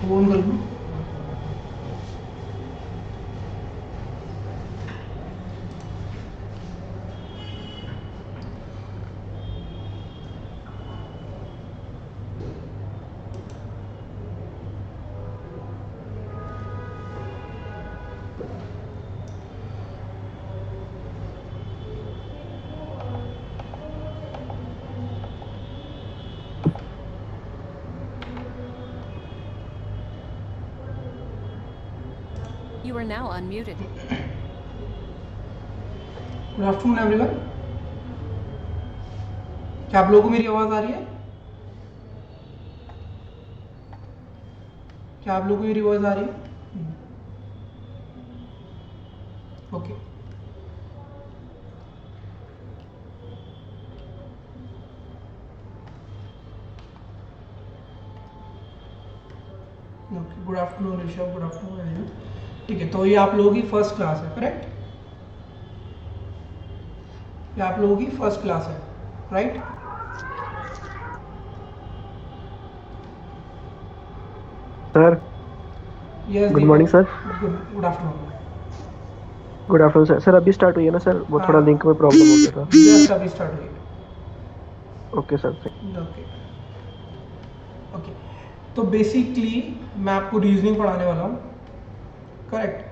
Phone कर लूँ। You are now unmuted. Good afternoon everyone. क्या आप लोगों को मेरी आवाज़ आ रही है? क्या आप लोगों को मेरी आवाज़ आ रही है? Okay. Okay, good afternoon Rishabh, good afternoon everyone. ठीक है, तो ये आप लोगों की फर्स्ट क्लास है, करेक्ट? ये आप लोगों की फर्स्ट क्लास है, right? Sir yes good morning Deepak. Sir. Good afternoon. Good afternoon sir. Sir अभी स्टार्ट हुई है ना सर, वो थोड़ा हाँ, लिंक में प्रॉब्लम हो गया था। जस्ट अभी स्टार्ट हुई है। Okay sir. ओके ओके, तो बेसिकली मैं आपको रीजनिंग पढ़ाने वाला हूँ, करेक्ट?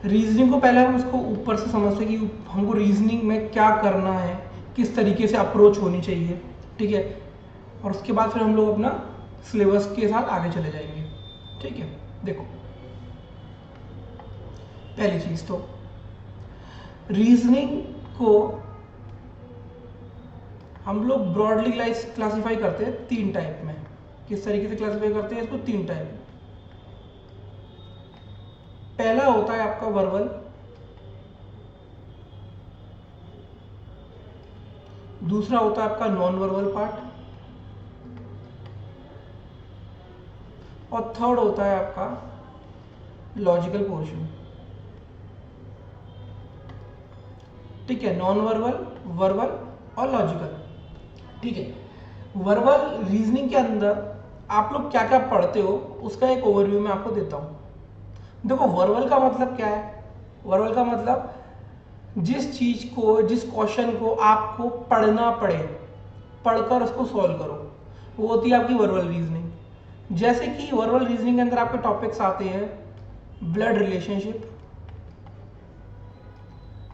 रीजनिंग को पहले हम उसको ऊपर से समझते हैं कि हमको रीजनिंग में क्या करना है, किस तरीके से अप्रोच होनी चाहिए, ठीक है? और उसके बाद फिर हम लोग अपना सिलेबस के साथ आगे चले जाएंगे, ठीक है? देखो, पहली चीज़ तो रीजनिंग को हम लोग ब्रॉडली क्लासीफाई करते हैं 3 टाइप में। किस तरीके से क्लासीफाई करते हैं इसको? 3 टाइप में। पहला होता है आपका वर्बल, दूसरा होता है आपका नॉन वर्बल पार्ट, और थर्ड होता है आपका लॉजिकल पोर्शन, ठीक है? नॉन वर्बल, वर्बल और लॉजिकल, ठीक है? वर्बल रीजनिंग के अंदर आप लोग क्या क्या पढ़ते हो उसका एक ओवरव्यू मैं आपको देता हूं। देखो, वर्बल का मतलब क्या है? वर्बल का मतलब जिस चीज को, जिस क्वेश्चन को आपको पढ़ना पड़े, पढ़कर उसको सॉल्व करो, वो होती है आपकी वर्बल रीजनिंग। जैसे कि वर्बल रीजनिंग के अंदर आपके टॉपिक्स आते हैं blood relationship,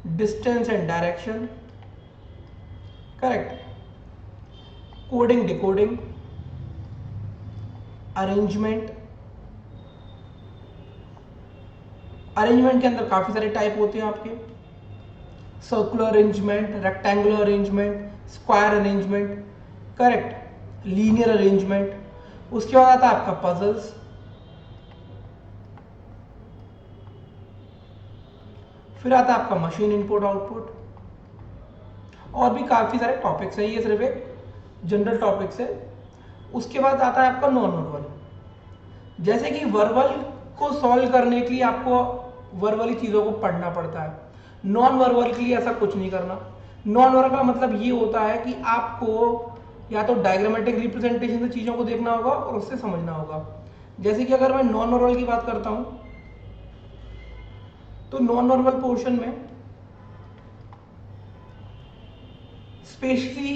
distance and direction, correct? Coding decoding, arrangement. Arrangement के अंदर काफी सारे टाइप होते हैं आपके, circular arrangement, rectangular arrangement, square arrangement, correct? Linear arrangement. उसके बाद आता है आपका पजल्स, फिर आता है आपका मशीन इनपुट आउटपुट, और भी काफी सारे टॉपिक्स हैं, ये सिर्फ एक जनरल टॉपिक्स है। उसके बाद आता है आपका नॉन वर्बल। जैसे कि वर्बल को सॉल्व करने के लिए आपको वर्बली चीजों को पढ़ना पड़ता है, नॉन वर्बल के लिए ऐसा कुछ नहीं करना। नॉन वर्बल का मतलब ये होता है कि आपको या तो डायग्रामेटिक रिप्रेजेंटेशन से चीजों को देखना होगा और उससे समझना होगा। जैसे कि अगर मैं नॉन वर्बल की बात करता हूं, तो नॉन नॉर्मल पोर्शन में स्पेशली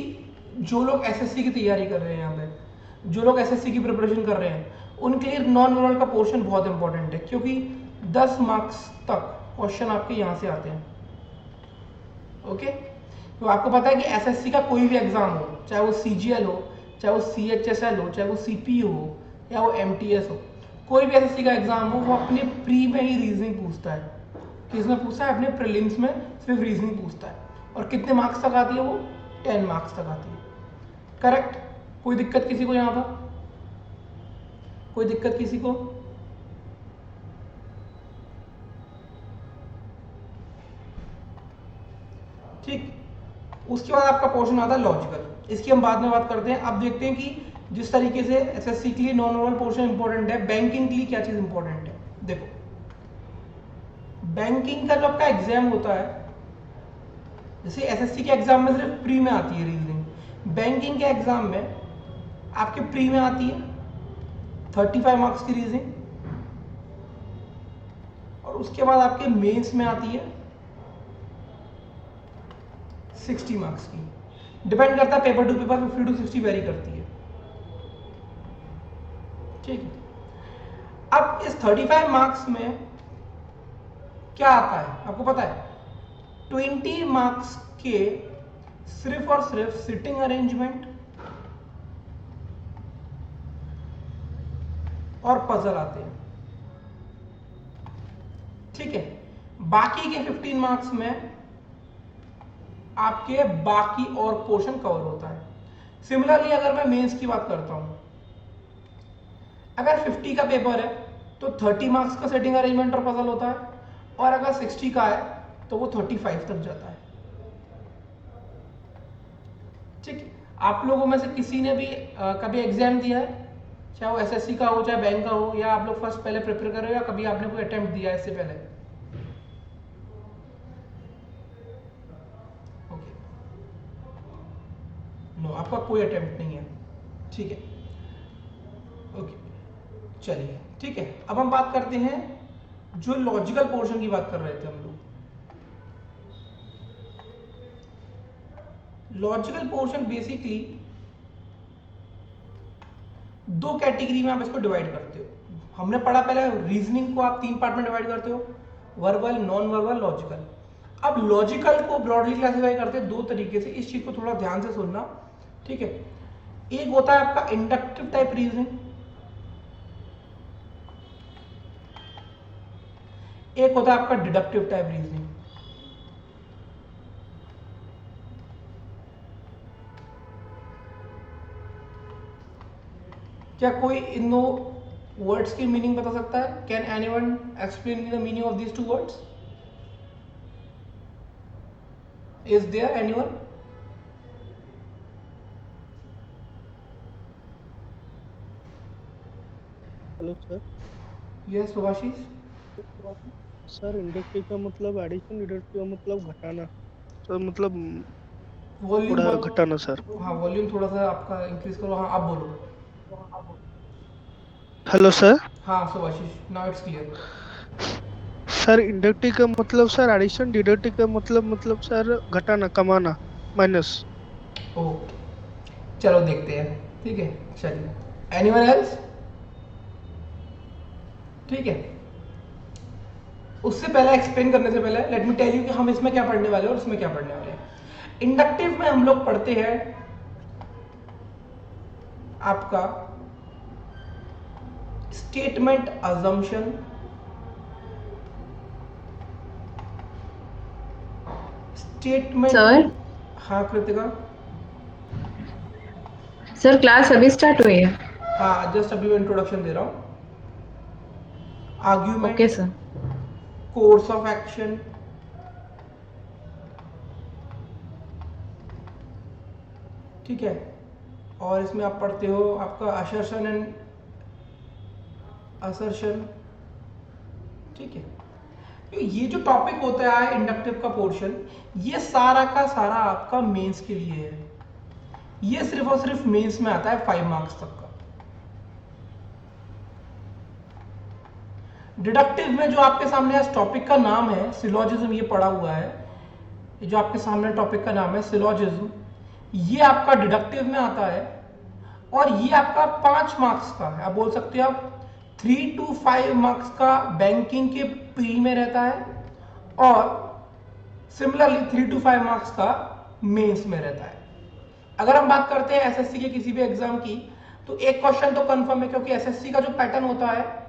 जो लोग एसएससी की तैयारी कर रहे हैं, यहाँ पे जो लोग एसएससी की प्रिपरेशन कर रहे हैं, उनके लिए नॉन नॉर्मल का पोर्शन बहुत इंपॉर्टेंट है, क्योंकि 10 मार्क्स तक क्वेश्चन आपके यहाँ से आते हैं, ओके? तो आपको पता है कि एसएससी का कोई भी एग्जाम हो, चाहे वो सीजीएल हो, चाहे वो सीएचएसएल हो, चाहे वो सीपीयू हो, या वो एमटीएस हो, कोई भी एसएससी का एग्जाम हो, वो अपने प्री में ही रीजनिंग पूछता है। किसमें पूछता है? अपने प्रीलिम्स में सिर्फ रीजनिंग पूछता है। और कितने मार्क्स तक आती है वो? 10 मार्क्स तक आती है, करेक्ट? कोई दिक्कत किसी को यहाँ पर? कोई दिक्कत किसी को? ठीक। उसके बाद आपका पोर्शन आता है लॉजिकल, इसकी हम बाद में बात करते हैं। अब देखते हैं कि जिस तरीके से एसएससी के लिए नॉन नॉर्मल पोर्शन इंपॉर्टेंट है, बैंकिंग के लिए क्या चीज इंपॉर्टेंट है। देखो, बैंकिंग का जो आपका एग्जाम होता है, जैसे एसएससी के एग्जाम में सिर्फ प्री में आती है रीजनिंग, बैंकिंग के एग्जाम में आपके प्री में आती है 35 मार्क्स की रीजनिंग, और उसके बाद आपके मेंस में आती है 60 मार्क्स की। डिपेंड करता है paper two paper, 50 to 60 very करती है। ठीक है, अब इस 35 मार्क्स में क्या आता है आपको पता है? 20 मार्क्स के सिर्फ और सिर्फ सिटिंग अरेंजमेंट और पजल आते हैं। ठीक है, बाकी के 15 मार्क्स में आपके बाकी और पोर्शन कवर होता है। सिमिलरली अगर मैं मेंस की बात करता हूं, अगर 50 का पेपर है तो 30 मार्क्स का सेटिंग अरेंजमेंट और पजल होता है, और अगर 60 का है तो वो 35 तक जाता है। ठीक है, आप लोगों में से किसी ने भी कभी एग्जाम दिया है, चाहे वो एसएससी का हो चाहे बैंक का हो, या आप लोग फर्स्ट पहले प्रिपेयर कर रहे हो, या कभी आपने कोई अटेम्प्ट दिया है इससे पहले? ओके, नो, आपका कोई अटेम्प्ट नहीं है। ठीक है, ओके, चलिए ठीक है। अब हम बात करते हैं जो लॉजिकल पोर्शन की बात कर रहे थे हम लोग। लॉजिकल पोर्शन बेसिकली दो कैटेगरी में आप इसको डिवाइड करते हो। हमने पढ़ा पहले रीजनिंग को आप 3 पार्ट में डिवाइड करते हो, वर्बल, नॉन वर्बल, लॉजिकल। अब लॉजिकल को ब्रॉडली क्लासिफाई करते हैं 2 तरीके से, इस चीज को थोड़ा ध्यान से सुनना। ठीक है, एक होता है आपका इंडक्टिव टाइप रीजनिंग, एक होता है आपका डिडक्टिव टाइप रीजनिंग। क्या कोई इन दो वर्ड्स की मीनिंग बता सकता है? Can anyone explain the meaning of these 2 words? Is there anyone? Hello sir. Yes Subhasis. Sir inductive का मतलब एडिशन, डिडक्टिव का मतलब घटाना। सर मतलब वॉल्यूम थोड़ा घटाना सर। हाँ, वॉल्यूम थोड़ा सा आपका इंक्रीज करो। हाँ, आप बोलो। Hello sir. हाँ Subhashis, now it's clear. Sir inductive का मतलब सर एडिशन, डिडक्टिव का मतलब सर घटाना, कमाना, माइनस। ओके, चलो देखते हैं। ठीक है, चलिए। Anyone else? ठीक है, उससे पहले एक्सप्लेन करने से पहले लेट मी टेल यू कि हम इसमें क्या पढ़ने वाले हैं और उसमें क्या पढ़ने वाले हैं। इंडक्टिव में हम लोग पढ़ते हैं आपका स्टेटमेंट अजम्पशन, स्टेटमेंट। सर हाँ कृतिका। सर क्लास अभी स्टार्ट हुई है। हाँ, जस्ट अभी मैं इंट्रोडक्शन दे रहा हूँ। Argument, okay sir. Course of action, ठीक है, और इसमें आप पढ़ते हो आपका असर्शन एंड असर्शन। ठीक है, तो ये जो टॉपिक होता है इंडक्टिव का पोर्शन, ये सारा का सारा आपका मेंस के लिए है। ये सिर्फ और सिर्फ मेंस में आता है 5 मार्क्स तक का। डिडक्टिव में जो आपके सामने इस टॉपिक का नाम है सिलोजिज्म, ये पढ़ा हुआ है, ये जो आपके सामने टॉपिक का नाम है सिलोजिज्म, ये आपका डिडक्टिव में आता है, और ये आपका 5 मार्क्स का है। आप बोल सकते हो आप 3 to 5 मार्क्स का बैंकिंग के प्री में रहता है, और सिमिलरली 3 to 5 मार्क्स का मेंस में रहता है। अगर हम बात करते हैं एसएससी के किसी भी एग्जाम की, तो एक क्वेश्चन तो कंफर्म है, क्योंकि एसएससी का जो पैटर्न होता है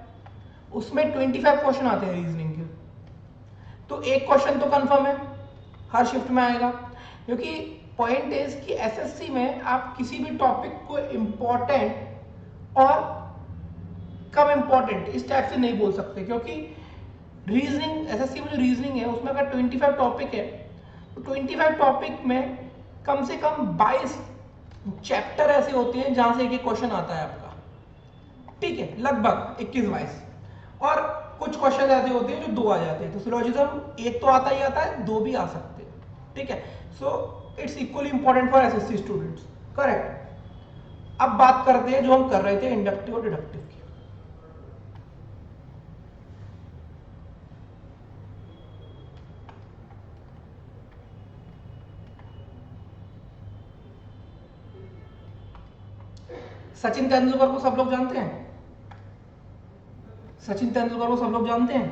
उसमें 25 क्वेश्चन आते हैं रीजनिंग के, तो एक क्वेश्चन तो कंफर्म है, हर शिफ्ट में आएगा। क्योंकि पॉइंट इज कि एसएससी में आप किसी भी टॉपिक को इंपॉर्टेंट और कम इंपॉर्टेंट इस टाइप से नहीं बोल सकते, क्योंकि रीजनिंग, एसएससी में जो रीजनिंग है उसमें अगर 25 टॉपिक है, तो 25 टॉपिक में कम से कम 22 चैप्टर ऐसे होते हैं जहां से एक क्वेश्चन आता है आपका। ठीक है, लगभग 21-22, और कुछ क्वेश्चन ऐसे होते हैं जो 2 आ जाते हैं। तो सिलोजिज्म एक तो आता ही आता है, 2 भी आ सकते हैं। ठीक है, so it's equally important for SSC students. Correct. अब बात करते हैं जो हम कर रहे थे इंडक्टिव और डिडक्टिव की। सचिन तेंदुलकर को सब लोग जानते हैं? सचिन तेंदुलकर को सब लोग जानते हैं?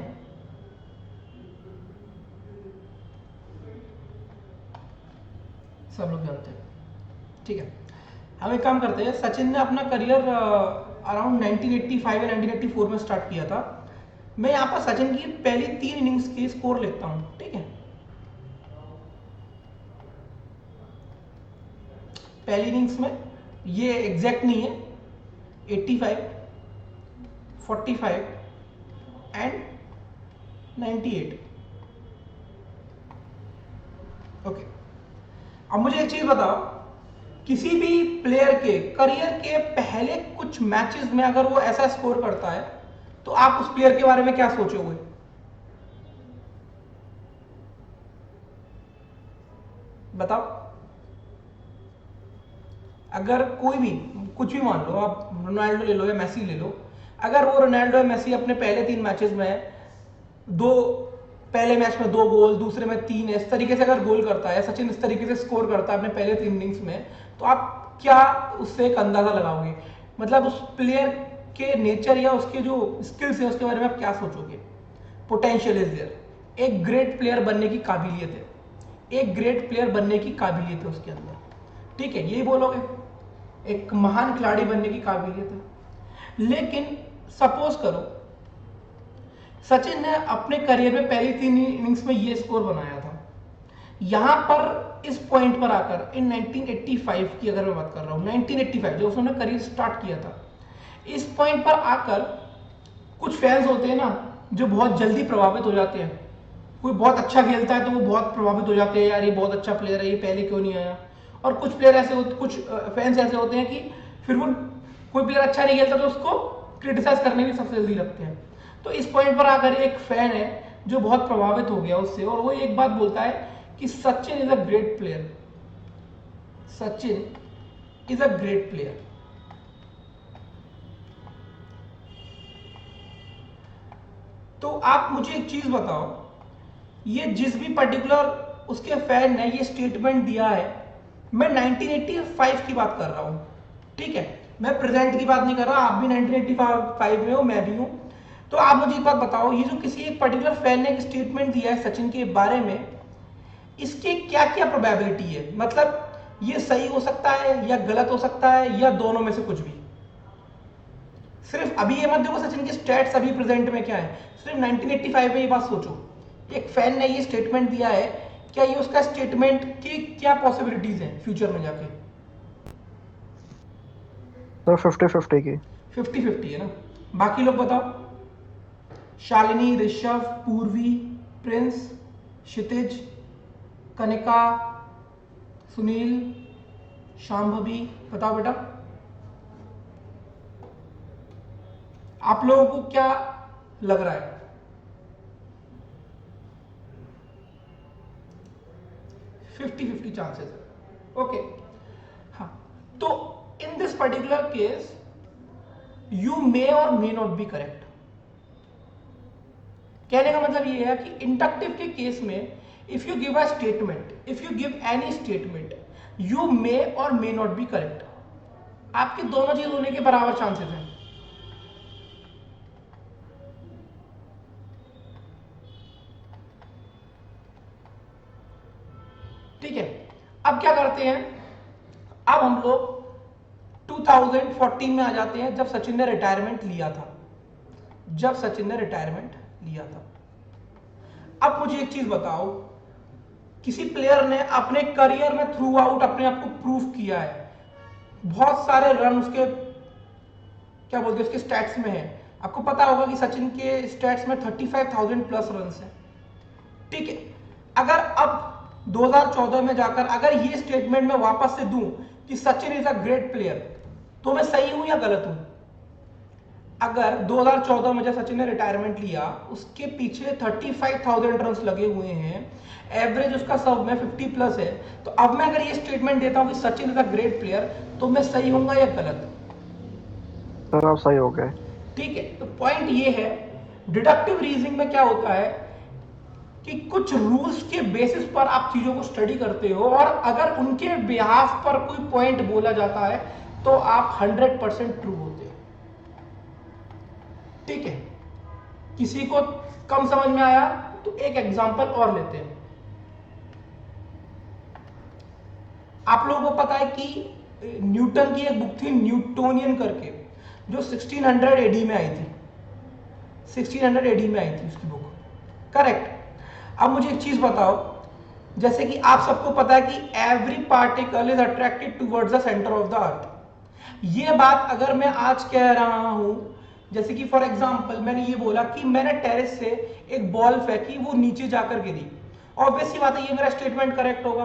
सब लोग जानते हैं, ठीक है। हम एक काम करते हैं, सचिन ने अपना करियर अराउंड 1985 या 1984 में स्टार्ट किया था। मैं यहाँ पर सचिन की पहली 3 इनिंग्स की स्कोर लिखता हूँ, ठीक है। पहली इनिंग्स में ये एग्जैक्ट नहीं है, 85, 45 एंड 98। ओके, अब मुझे एक चीज बताओ, किसी भी प्लेयर के करियर के पहले कुछ मैचेस में अगर वो ऐसा स्कोर करता है तो आप उस प्लेयर के बारे में क्या सोचोगे? बताओ। अगर कोई भी कुछ भी मान लो, आप रोनाल्डो ले लो या मेसी ले लो, अगर वो रोनाल्डो या मेसी अपने पहले 3 मैचेस में पहले मैच में 2 गोल, दूसरे में 3, इस तरीके से अगर गोल करता है, सचिन इस तरीके से स्कोर करता है अपने पहले 3 इनिंग्स में, तो आप क्या उससे एक अंदाजा लगाओगे? मतलब उस प्लेयर के नेचर या उसके जो स्किल्स है उसके बारे में आप क्या सोचोगे? पोटेंशियल इज देयर, एक ग्रेट प्लेयर बनने की काबिलियत है, एक ग्रेट प्लेयर बनने की काबिलियत है उसके अंदर, ठीक है, यही बोलोगे, एक महान खिलाड़ी बनने की काबिलियत है। लेकिन सपोज करो सचिन ने अपने करियर में पहली 3 इनिंग्स में ये स्कोर बनाया था, यहां पर इस पॉइंट पर आकर इन 1985 की अगर मैं बात कर रहा हूं, 1985 जब उसने करियर स्टार्ट किया था, इस पॉइंट पर आकर कुछ फैंस होते हैं ना जो बहुत जल्दी प्रभावित हो जाते हैं। कोई बहुत अच्छा खेलता है तो वो बहुत प्रभावित हो जाते हैं, यार ये बहुत अच्छा प्लेयर है, ये पहले क्यों नहीं आया। और कुछ प्लेयर ऐसे होते, कुछ फैंस ऐसे होते हैं कि फिर वो कोई प्लेयर अच्छा नहीं खेलता तो उसको क्रिटिसाइज करने में सबसे जल्दी लगते हैं। तो इस पॉइंट पर आकर एक फैन है जो बहुत प्रभावित हो गया उससे, और वो एक बात बोलता है कि Sachin is a great player, Sachin is a great player. तो आप मुझे एक चीज बताओ, ये जिस भी पर्टिकुलर उसके फैन ने ये स्टेटमेंट दिया है, मैं 1985 की बात कर रहा हूं, ठीक है, मैं प्रेजेंट की बात नहीं कर रहा, आप भी 1985 में हो, मैं भी हूं। तो आप मुझे एक बात बताओ, ये जो किसी एक पर्टिकुलर फैन ने एक स्टेटमेंट दिया है सचिन के बारे में, इसकी क्या क्या प्रोबेबिलिटी है? मतलब ये सही हो सकता है या गलत हो सकता है या दोनों में से कुछ भी? सिर्फ अभी ये मत देखो सचिन के स्टैट्स अभी प्रेजेंट में क्या है, सिर्फ 1985 में ये बात सोचो, एक फैन ने ये स्टेटमेंट दिया है, क्या ये उसका स्टेटमेंट की क्या पॉसिबिलिटीज हैं फ्यूचर में जाके? सर 50-50 की। 50-50 है ना। बाकी लोग बताओ, शालिनी, ऋषभ, पूर्वी, प्रिंस, क्षितिज, कनिका, सुनील, शांभवी, बताओ बेटा आप लोगों को क्या लग रहा है? फिफ्टी चांसेस है, ओके। हाँ, तो in this particular case you may और मे नॉट बी करेक्ट। कहने का मतलब ये है कि इंडक्टिव के केस में if you give a statement, if you give any statement, you may और मे नॉट बी करेक्ट। आपके दोनों चीज होने के बराबर चांसेस हैं। ठीक है, अब क्या करते हैं, अब हम लोग 2014 में आ जाते हैं, जब सचिन ने रिटायरमेंट लिया था, जब सचिन ने रिटायरमेंट लिया था। अब मुझे एक चीज बताओ, किसी प्लेयर ने अपने करियर में थ्रू आउट अपने आप को प्रूव किया है, बहुत सारे रन उसके क्या बोलते हैं उसके स्टैट्स में है। आपको पता होगा कि सचिन के स्टैट्स में 35,000 प्लस रन है, ठीक है। अगर अब 2014 में जाकर अगर ये स्टेटमेंट मैं वापस से दूं कि Sachin is a great player, तो मैं सही हूं या गलत हूं? अगर 2014 में जब सचिन ने रिटायरमेंट लिया, उसके पीछे 35,000 रन लगे हुए हैं, एवरेज उसका सब में 50 प्लस है, तो अब मैं अगर ये स्टेटमेंट देता हूं कि Sachin is a great player, तो मैं सही होऊंगा या गलत? सर आप सही हो गए। ठीक है, तो पॉइंट ये है, डिडक्टिव रीजनिंग में क्या होता है कि कुछ रूल्स के बेसिस पर आप चीजों को स्टडी करते हो, और अगर उनके बिहाफ पर कोई पॉइंट बोला जाता है तो आप 100% ट्रू होते हैं। ठीक है, किसी को कम समझ में आया तो एक एग्जांपल और लेते हैं। आप लोगों को पता है कि न्यूटन की एक बुक थी न्यूटोनियन करके, जो 1600 एडी में आई थी। 1600 एडी में आई थी उसकी बुक, करेक्ट। अब मुझे एक चीज बताओ, जैसे कि आप सबको पता है कि every particle is attracted towards the centre of the earth. ये बात अगर मैं आज कह रहा हूं, जैसे कि फॉर एग्जांपल मैंने ये बोला कि मैंने टेरेस से एक बॉल फेंकी, वो नीचे जाकर गिरी, ऑब्वियस सी बात है ये मेरा स्टेटमेंट करेक्ट होगा।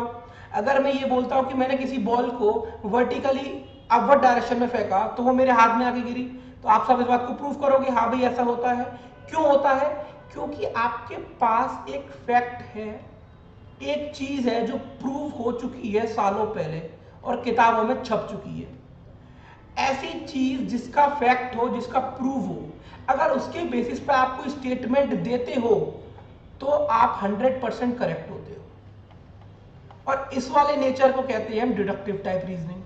अगर मैं ये बोलता हूं कि मैंने किसी बॉल को वर्टिकली अपवर्ड डायरेक्शन में फेंका तो वो मेरे हाथ में आके गिरी, तो आप सब इस बात को प्रूव करोगे हाँ भाई ऐसा होता है। क्यों होता है? क्योंकि आपके पास एक फैक्ट है, एक चीज है जो प्रूव हो चुकी है सालों पहले और किताबों में छप चुकी है। ऐसी चीज जिसका फैक्ट हो, जिसका प्रूव हो, अगर उसके बेसिस पर आप कोई स्टेटमेंट देते हो तो आप 100% करेक्ट होते हो। और इस वाले नेचर को कहते हैं हम डिडक्टिव टाइप रीजनिंग।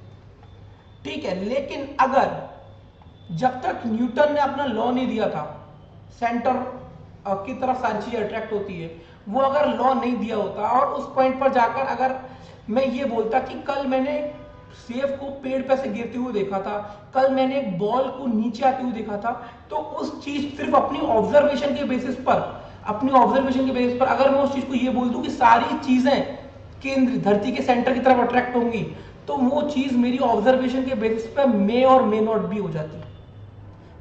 ठीक है, लेकिन अगर जब तक न्यूटन ने अपना लॉ नहीं दिया था सेंटर की तरफ सारी चीजें अट्रैक्ट होती है, वो अगर लॉ नहीं दिया होता और उस पॉइंट पर जाकर अगर मैं ये बोलता कि कल मैंने सेब को पेड़ पे से गिरते हुए देखा था, कल मैंने एक बॉल को नीचे आते हुए देखा था, तो उस चीज सिर्फ अपनी ऑब्जर्वेशन के बेसिस पर, अगर मैं उस चीज को ये बोल दूं कि सारी चीजें केंद्र धरती के सेंटर की तरफ अट्रैक्ट होंगी, तो वो चीज मेरी ऑब्जर्वेशन के बेसिस पर मे और मे नॉट भी हो जाती।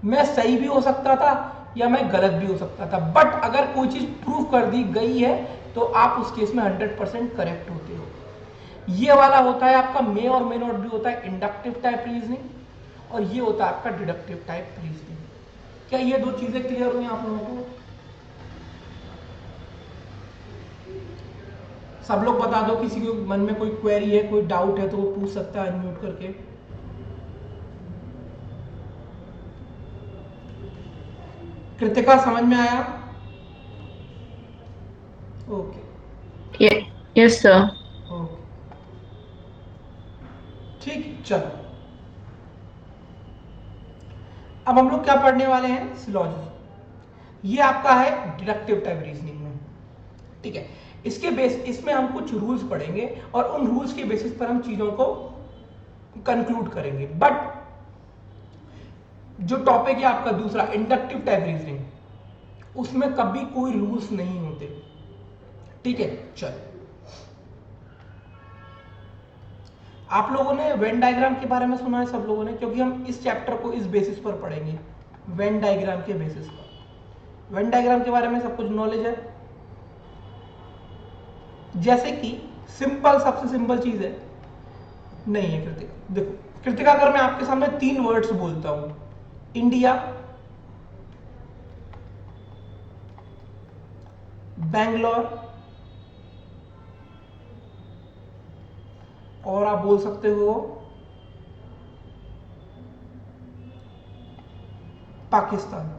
मैं सही भी हो सकता था या मैं गलत भी हो सकता था, बट अगर कोई चीज प्रूव कर दी गई है तो आप उस केस में 100% करेक्ट होते हो। ये वाला होता है आपका मे और मे नॉट भी होता है इंडक्टिव टाइप रीजनिंग, और ये होता है आपका डिडक्टिव टाइप रीजनिंग। क्या ये दो चीजें क्लियर हुई आप लोगों को? सब लोग बता दो, किसी के मन में कोई क्वेरी है, कोई डाउट है तो वो पूछ सकता है अनम्यूट करके। कृतिका समझ में आया? Okay, yes sir. ओके, ठीक, चलो अब हम लोग क्या पढ़ने वाले हैं? सिलॉजिज्म। ये आपका है डिडक्टिव टाइप रीजनिंग में। ठीक है, इसमें हम कुछ रूल्स पढ़ेंगे और उन रूल्स के बेसिस पर हम चीजों को कंक्लूड करेंगे। बट जो टॉपिक है आपका दूसरा इंडक्टिव टाइप रीजनिंग, उसमें कभी कोई रूल्स नहीं होते। ठीक है, चलो आप लोगों ने वेन डायग्राम के बारे में सुना है सब लोगों ने, क्योंकि हम इस चैप्टर को इस बेसिस पर पढ़ेंगे, वेन डायग्राम के बेसिस पर। वेन डायग्राम के बारे में सब कुछ नॉलेज है। जैसे कि सिंपल, सबसे सिंपल चीज है, नहीं है कृतिका, देखो कृतिका, अगर मैं आपके सामने 3 वर्ड्स बोलता हूं, इंडिया, बैंगलोर, और आप बोल सकते हो पाकिस्तान।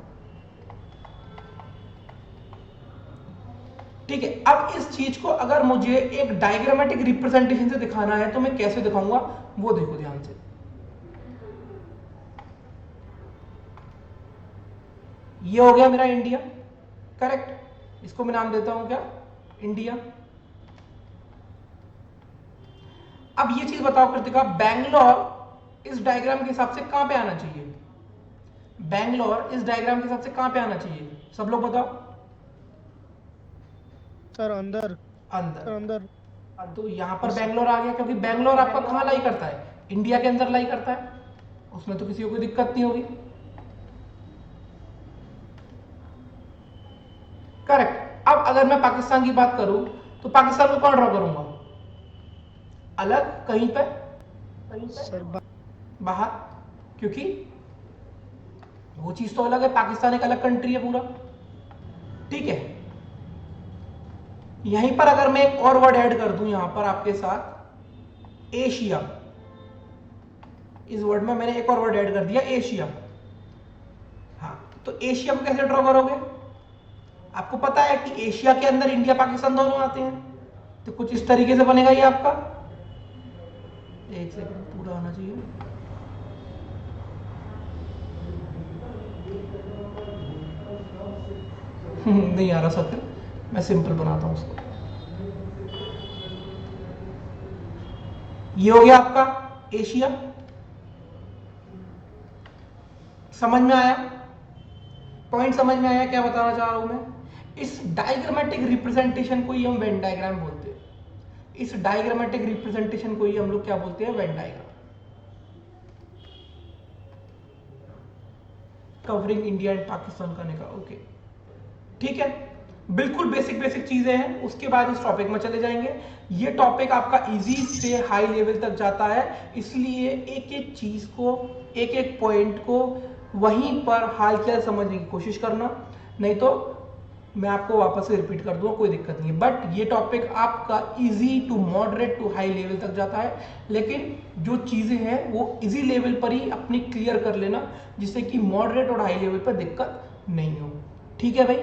ठीक है, अब इस चीज को अगर मुझे एक डायग्रामेटिक रिप्रेजेंटेशन से दिखाना है तो मैं कैसे दिखाऊंगा, वो देखो ध्यान से। ये हो गया मेरा इंडिया, करेक्ट। इसको मैं नाम देता हूं क्या? इंडिया। अब ये चीज बताओ कृतिका, बैंगलोर इस डायग्राम के हिसाब से कहां पे आना चाहिए? बैंगलोर इस डायग्राम के हिसाब से कहां पे आना चाहिए? सब लोग बताओ। सर अंदर। अंदर। सर अंदर। तो यहां पर बैंगलोर आ गया, क्योंकि बैंगलोर आपका कहां लाई करता है? इंडिया के अंदर लाई करता है, उसमें तो किसी को कोई दिक्कत नहीं होगी, करेक्ट। अब अगर मैं पाकिस्तान की बात करूं तो पाकिस्तान को कौन ड्रॉ करूंगा? अलग कहीं पे? सर बाहर, क्योंकि वो चीज तो अलग है, पाकिस्तान एक अलग कंट्री है पूरा। ठीक है, यहीं पर अगर मैं एक और वर्ड ऐड कर दूं यहां पर आपके साथ, एशिया, इस वर्ड में मैंने एक और वर्ड ऐड कर दिया, एशिया। हाँ, तो एशिया को कैसे ड्रॉ करोगे? आपको पता है कि एशिया के अंदर इंडिया पाकिस्तान दोनों आते हैं, तो कुछ इस तरीके से बनेगा ये आपका। एक सेकंड, पूरा आना चाहिए। नहीं आ रहा सर्कल, मैं सिंपल बनाता हूँ उसको। ये हो गया आपका एशिया। समझ में आया? पॉइंट समझ में आया क्या बताना चाह रहा हूं मैं? इस डायग्रामेटिक रिप्रेजेंटेशन को ही हम वेन डायग्राम बोलते हैं। इस डायग्रामेटिक रिप्रेजेंटेशन को ही हम लोग क्या बोलते हैं? Venn diagram. Covering India and Pakistan का निकाल। ओके, ठीक है, बिल्कुल बेसिक बेसिक चीजें हैं। उसके बाद इस टॉपिक में चले जाएंगे। ये टॉपिक आपका इजी से हाई लेवल तक जाता है, इसलिए एक एक चीज को, एक एक पॉइंट को वहीं पर हाल क्या समझने की कोशिश करना, नहीं तो मैं आपको वापस से रिपीट कर दूंगा, कोई दिक्कत नहीं है। बट ये टॉपिक आपका easy to moderate to high level तक जाता है, लेकिन जो चीजें हैं वो इजी लेवल पर ही अपनी क्लियर कर लेना, जिससे कि मॉडरेट और हाई लेवल पर दिक्कत नहीं हो। ठीक है भाई?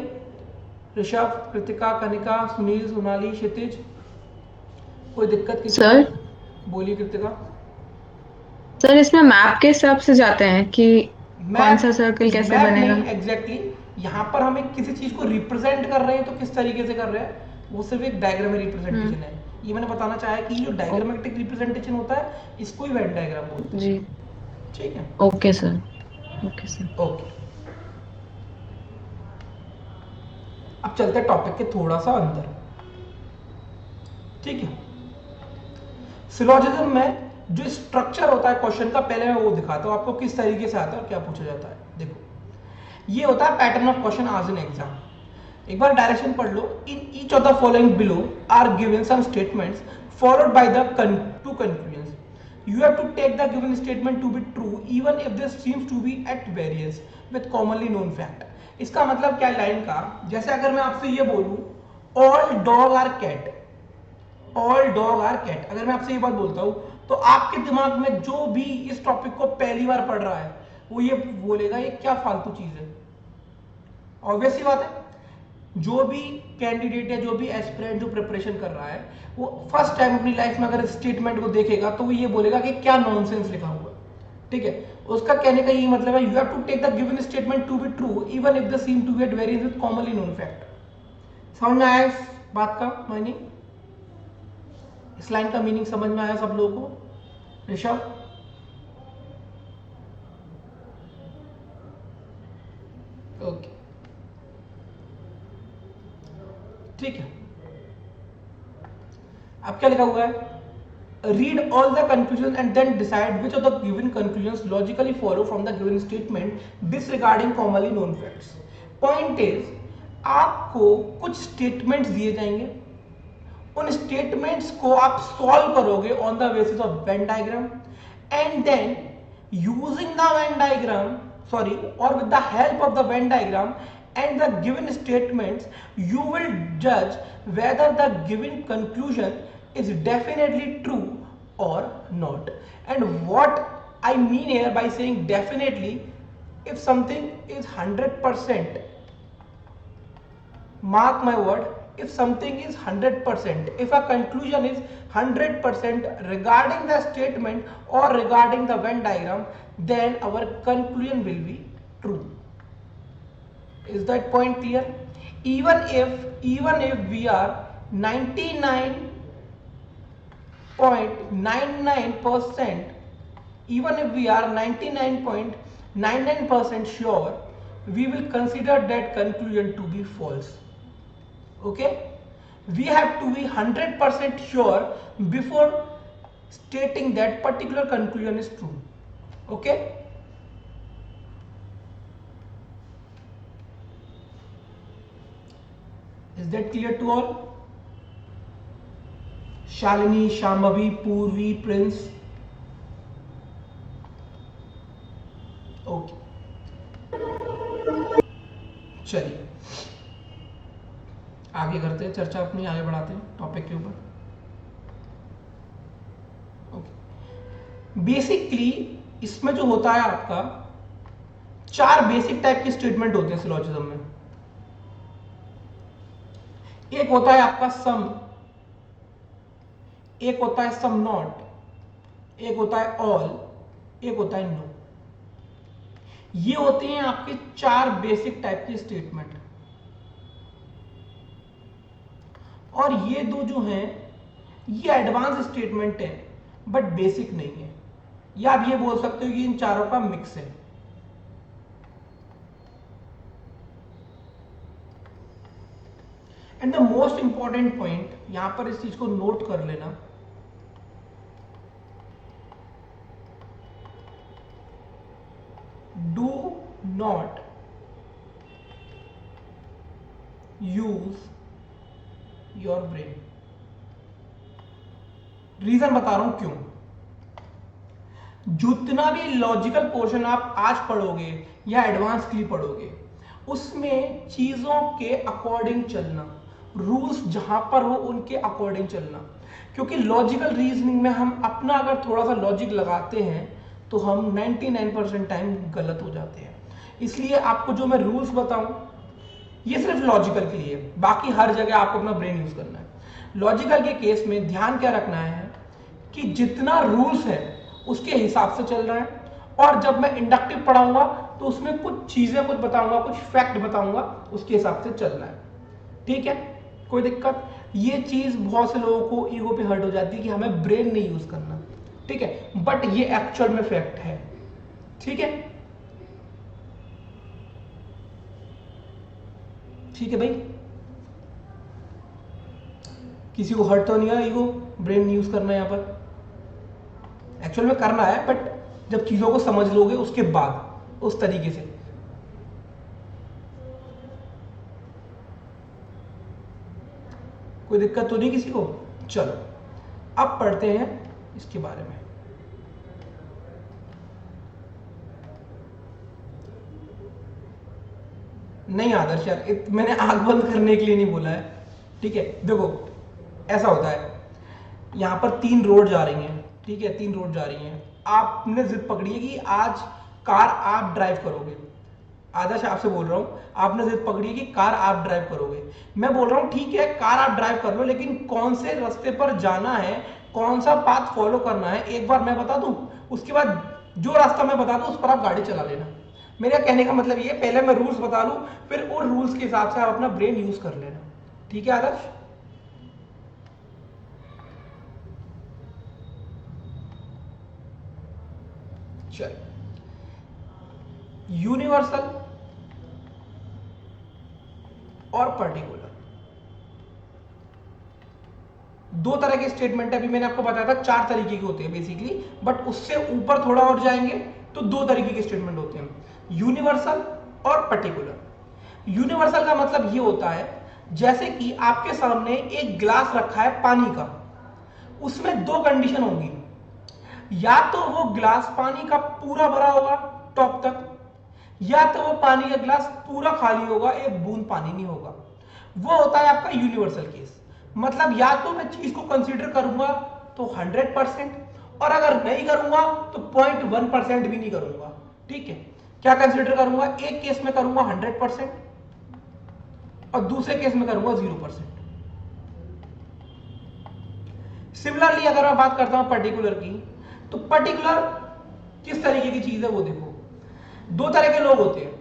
ऋषभ, कृतिका, कनिका, सुनील, सोनाली, क्षितिज, कोई दिक्कत किसी सर को? बोलिए कृतिका। सर इसमें मैप के हिसाब से जाते हैं कि कौन सा मैप सर्कल कैसे मैप बनेगा? नहीं, एग्जैक्टली यहाँ पर हम किसी चीज को रिप्रेजेंट कर रहे हैं, तो किस तरीके से कर रहे हैं, वो सिर्फ एक डायग्राम में रिप्रेजेंटेशन है। ये मैंने बताना चाहा कि जो डायग्रामेटिक रिप्रेजेंटेशन होता है, इसको ही वेन डायग्राम बोलते हैं। जी, ठीक है, okay sir, okay sir. Okay. अब चलते हैं टॉपिक के थोड़ा सा अंदर। ठीक है, सिलोजिज्म में जो स्ट्रक्चर होता है क्वेश्चन का, पहले मैं वो दिखाता हूं आपको किस तरीके से आता है और क्या पूछा जाता है। देखो, ये होता है पैटर्न ऑफ क्वेश्चन आज इन एग्जाम। एक बार डायरेक्शन पढ़ लो। In each of the following below are given some statements followed by the two conclusions. You have to take the given statement to be true even if this seems to be at variance with commonly known fact. इसका मतलब क्या है line का? जैसे अगर मैं आपसे ये बोलूं all dog are cat, all dog are cat, अगर मैं आपसे ये बात बोलता हूं तो आपके दिमाग में जो भी इस टॉपिक को पहली बार पढ़ रहा है वो ये बोलेगा ये क्या फालतू चीज है। ऑब्वियस सी बात है, जो भी कैंडिडेट या जो भी एस्पिरेंट जो प्रिपरेशन कर रहा है, वो फर्स्ट टाइम अपनी लाइफ में अगर स्टेटमेंट को देखेगा तो वो ये बोलेगा कि क्या नॉनसेंस लिखा हुआ है। ठीक है, उसका कहने का यही मतलब है, you have to take the given statement to be true even if the seem to be at variance with commonly known fact. समझ में आया इस बात का मीनिंग? इस लाइन का मीनिंग समझ में आया सब लोगों को? ऋषभ, ओके, ठीक है। अब क्या लिखा हुआ है? Read all the conclusion and then decide which of the given conclusions logically follow from the given statement disregarding commonly known facts. Point is, आपको कुछ स्टेटमेंट्स दिए जाएंगे, उन स्टेटमेंट्स को आप सॉल्व करोगे on the basis of Venn diagram, and then using the Venn diagram, sorry, और with the help of the Venn diagram and the given statements, you will judge whether the given conclusion is definitely true or not. And what I mean here by saying definitely, if something is 100%, mark my word, if something is 100%, if a conclusion is 100% regarding the statement or regarding the Venn diagram, then our conclusion will be true. Is that point clear? Even if we are 99.99%, even if we are 99.99% sure, we will consider that conclusion to be false. Okay, we have to be 100% sure before stating that particular conclusion is true. Okay, is that clear to all? Shalini, Shambhavi, Purvi, Prince. Okay, चलिए आगे करते हैं चर्चा अपनी, आगे बढ़ाते हैं topic के ऊपर। ओके, बेसिकली इसमें जो होता है आपका, चार बेसिक टाइप के स्टेटमेंट होते हैं सिलोजिज्म में। एक होता है आपका सम, एक होता है सम नॉट, एक होता है ऑल, एक होता है नो। ये होते हैं आपके चार बेसिक टाइप के स्टेटमेंट। और ये दो जो हैं ये एडवांस स्टेटमेंट है बट बेसिक नहीं है, या आप ये बोल सकते हो कि इन चारों का मिक्स है। And the most important point, यहां पर इस चीज को नोट कर लेना, do not use your brain. Reason बता रहा हूं क्यों। जितना भी लॉजिकल पोर्शन आप आज पढ़ोगे या एडवांसली पढ़ोगे, उसमें चीजों के अकॉर्डिंग चलना, रूल्स जहां पर हो उनके अकॉर्डिंग चलना, क्योंकि लॉजिकल रीजनिंग में हम अपना अगर थोड़ा सा लॉजिक लगाते हैं तो हम 99% टाइम गलत हो जाते हैं। इसलिए आपको जो मैं रूल्स बताऊं ये सिर्फ लॉजिकल के लिए, बाकी हर जगह आपको अपना ब्रेन यूज करना है। लॉजिकल के केस में ध्यान क्या रखना है कि जितना रूल्स है उसके हिसाब से चल रहा है, और जब मैं इंडक्टिव पढ़ाऊंगा तो उसमें कुछ चीजें कुछ बताऊंगा, कुछ फैक्ट बताऊंगा, उसके हिसाब से चलना है। ठीक है, कोई दिक्कत? ये चीज बहुत से लोगों को ईगो पे हर्ट हो जाती है कि हमें ब्रेन नहीं यूज करना, ठीक है, बट ये एक्चुअल में फैक्ट है। ठीक है, ठीक है भाई, किसी को हर्ट तो नहीं है ईगो, ब्रेन नहीं यूज करना है यहां पर, एक्चुअल में करना है, बट जब चीजों को समझ लोगे उसके बाद उस तरीके से। कोई दिक्कत तो नहीं किसी को? चलो अब पढ़ते हैं इसके बारे में। नहीं आदर्श यार, मैंने आंख बंद करने के लिए नहीं बोला है, ठीक है। देखो ऐसा होता है, यहां पर 3 रोड जा रही हैं, ठीक है, 3 रोड जा रही हैं, आपने जिद पकड़ी है कि आज कार आप ड्राइव करोगे। आदर्श आपसे बोल रहा हूं, आपने जिद पकड़ी है कि कार आप ड्राइव करोगे। मैं बोल रहा हूं ठीक है कार आप ड्राइव कर लो, लेकिन कौन से रास्ते पर जाना है, कौन सा पाथ फॉलो करना है एक बार मैं बता दूं, उसके बाद जो रास्ता मैं बता दूं उस पर आप गाड़ी चला लेना। मेरा कहने का मतलब ये, पहले मैं रूल्स बता लूं, फिर उन रूल्स के हिसाब से आप अपना ब्रेन यूज कर लेना। ठीक है आदर्श? चल, यूनिवर्सल और पर्टिकुलर दो तरह के स्टेटमेंट है। अभी मैंने आपको बताया था 4 तरीके के होते हैं बेसिकली, बट उससे ऊपर थोड़ा और जाएंगे तो 2 तरीके के स्टेटमेंट होते हैं, यूनिवर्सल और पर्टिकुलर। यूनिवर्सल का मतलब ये होता है जैसे कि आपके सामने एक ग्लास रखा है पानी का, उसमें 2 कंडीशन होंगी, या तो वो ग्लास पानी का पूरा भरा होगा टॉप तक, या तो वो पानी का ग्लास पूरा खाली होगा, एक बूंद पानी नहीं होगा। वो होता है आपका यूनिवर्सल केस। मतलब या तो मैं चीज को कंसीडर करूंगा तो 100%, और अगर नहीं करूंगा तो 0.1% भी नहीं करूंगा। ठीक है, क्या कंसीडर करूंगा? एक केस में करूंगा 100% और दूसरे केस में करूंगा 0%। सिमिलरली अगर मैं बात करता हूं पर्टिकुलर की, तो पर्टिकुलर किस तरीके की चीज है वो देखो। 2 तरह के लोग होते हैं,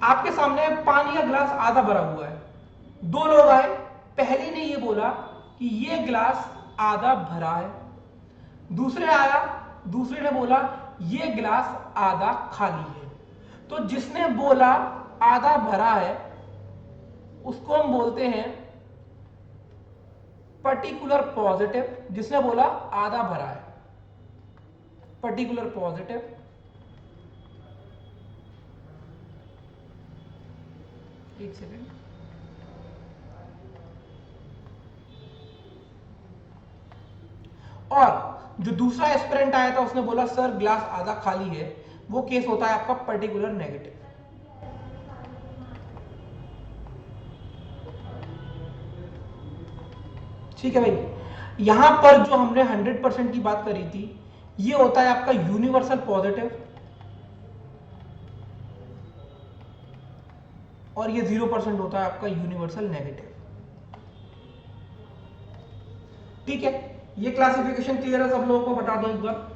आपके सामने पानी का ग्लास आधा भरा हुआ है, 2 लोग आए, पहले ने ये बोला कि ये ग्लास आधा भरा है, दूसरे आया, दूसरे ने बोला ये ग्लास आधा खाली है। तो जिसने बोला आधा भरा है उसको हम बोलते हैं पर्टिकुलर पॉजिटिव, जिसने बोला आधा भरा है पर्टिकुलर पॉजिटिव, एक सेकेंड, और जो दूसरा एस्पिरेंट आया था उसने बोला सर ग्लास आधा खाली है, वो केस होता है आपका पर्टिकुलर नेगेटिव। ठीक है भाई, यहां पर जो हमने 100% की बात करी थी ये होता है आपका यूनिवर्सल पॉजिटिव, और ये 0% होता है आपका यूनिवर्सल नेगेटिव। ठीक है, ये क्लासिफिकेशन क्लियर है सब लोगों को? बता दो एक बार।